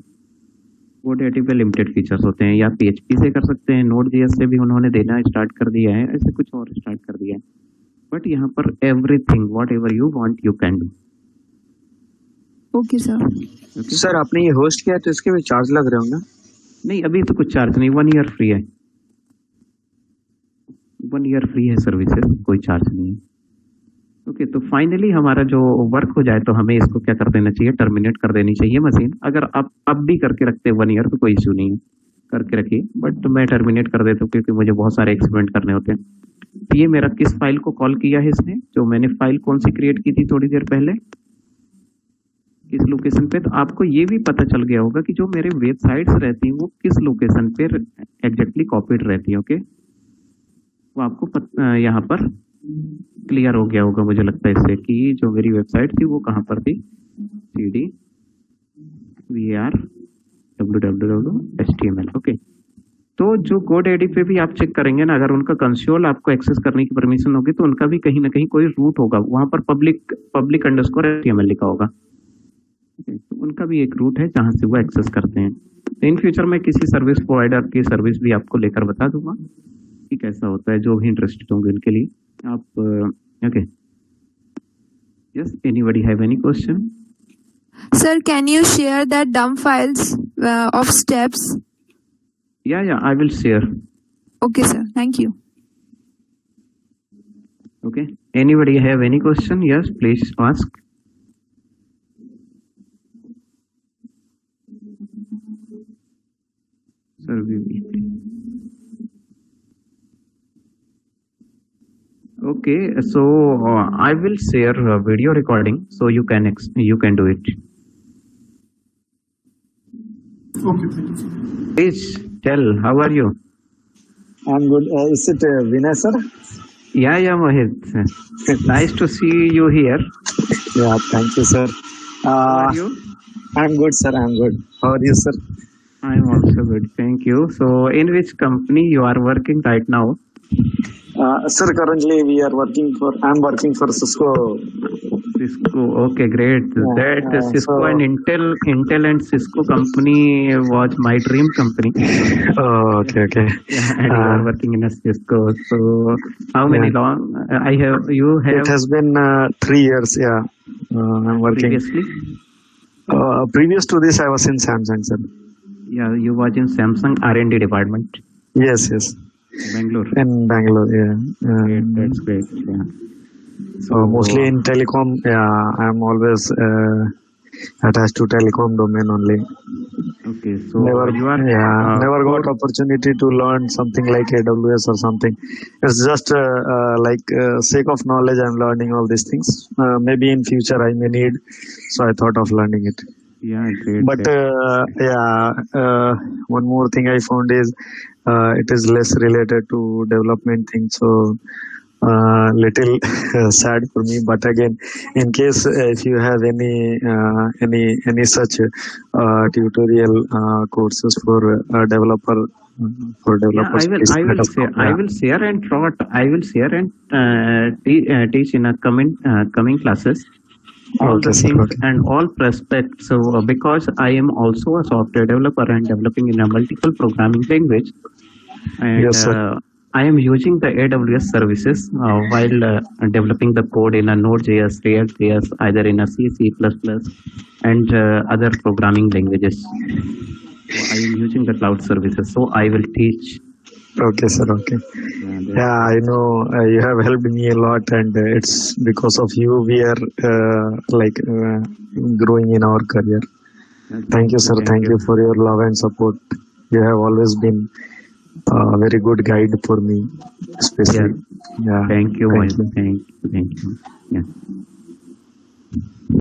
A: GoDaddy पे लिमिटेड फीचर्स होते हैं। या PHP से कर सकते हैं, Node.js से भी उन्होंने देना स्टार्ट कर दिया है, ऐसे कुछ और स्टार्ट कर दिया है। बट यहाँ पर everything what ever you want you can do.
C: Okay sir.
B: Sir, आपने ये होस्ट किया है तो इसके भी चार्ज लग रहे होंगे?
A: नहीं, अभी तो कुछ चार्ज नहीं, 1 ईयर फ्री है। 1 ईयर फ्री है सर्विसेज, कोई चार्ज नहीं है। ओके, तो फाइनली हमारा जो वर्क हो जाए तो हमें इसको क्या कर देना चाहिए, टर्मिनेट कर देनी चाहिए मशीन। अगर आप अब भी करके रखते हैं 1 ईयर तो कोई इश्यू नहीं है, करके रखिए। बट मैं टर्मिनेट कर देता हूँ क्योंकि मुझे बहुत सारे एक्सपेरिमेंट करने होते हैं। तो ये मेरा किस फाइल को कॉल किया है इसने, जो मैंने फाइल कौन सी क्रिएट की थी थोड़ी देर पहले, किस लोकेशन पे। तो आपको ये भी पता चल गया होगा कि जो मेरे वेबसाइट्स रहती हैं वो किस लोकेशन पे एग्जैक्टली कॉपीड रहती है। ओके, वो आपको यहाँ पर क्लियर हो गया होगा मुझे लगता है इससे, कि जो मेरी वेबसाइट थी वो कहाँ पर थी, cd var www.html। ओके, तो जो GoDaddy पे भी आप चेक करेंगे ना, अगर उनका कंसोल आपको एक्सेस करने की परमिशन होगी तो उनका भी कहीं ना कहीं कोई रूट होगा, वहां पर public_html लिखा होगा। तो उनका भी एक रूट है जहाँ से वो एक्सेस करते हैं। तो इन फ्यूचर में किसी सर्विस प्रोवाइडर की सर्विस भी आपको लेकर बता दूंगा कि कैसा होता है, जो भी इंटरेस्टेड होंगे उनके लिए आप। Okay, yes, anybody have any question?
C: Sir, can you share that dump files of steps?
A: Yeah, I will share.
C: Okay, sir. Thank you.
A: Okay, anybody have any question? Yes, please ask. Sir, okay, so I will share a video recording, so you can do it.
D: Okay, thank you, sir.
A: Please tell, how are you?
B: I'm good. Is it Vinay, sir?
A: Yeah, Mohit. Nice to see you here.
B: Yeah, thank you, sir.
A: How are you?
B: I'm good, sir. I'm good. How are you, sir?
A: I'm also good, thank you. So, in which company you are working right now?
B: Sir, currently I'm working for Cisco.
A: Cisco, okay, great. That Cisco
B: so-
A: and Intel and Cisco company was my dream company.
B: Oh, okay.
A: Yeah, and you are working in a Cisco. So, how many long?
B: It has been 3 years. Yeah, I'm working.
A: Previously?
B: Previous to this, I was in Samsung, sir.
A: Yeah, you was in Samsung R&D department,
B: Yes.
A: Bangalore.
B: In Bangalore, yeah.
A: Great, that's great. Yeah. So
B: Mostly in telecom. Yeah, I'm always attached to telecom domain only.
A: Okay, so
B: Never,
A: you are
B: never got opportunity to learn something like AWS or something. It's just like sake of knowledge. I'm learning all these things. Maybe in future I may need, so I thought of learning it.
A: Yeah, great.
B: But one more thing I found is it is less related to development things. So little sad for me. But again, in case if you have any such tutorial courses for developer for developers, please let us know.
A: I will share and teach in a coming classes. All
B: Okay,
A: the
B: sir,
A: things
B: okay.
A: and all prospects. So because I am also a software developer and developing in a multiple programming language, and
B: Yes, sir.
A: I am using the AWS services while developing the code in a Node.js, React.js, either in a C, C++, and other programming languages. So I am using the cloud services. So I will teach.
B: Okay, sir. Okay. Yeah, I know you have helped me a lot, and it's because of you we are growing in our career. Thank you, sir. Thank you for your love and support. You have always been a very good guide for me, especially. Yeah.
A: Thank you.
B: Thank you.
A: Thank you. Yeah.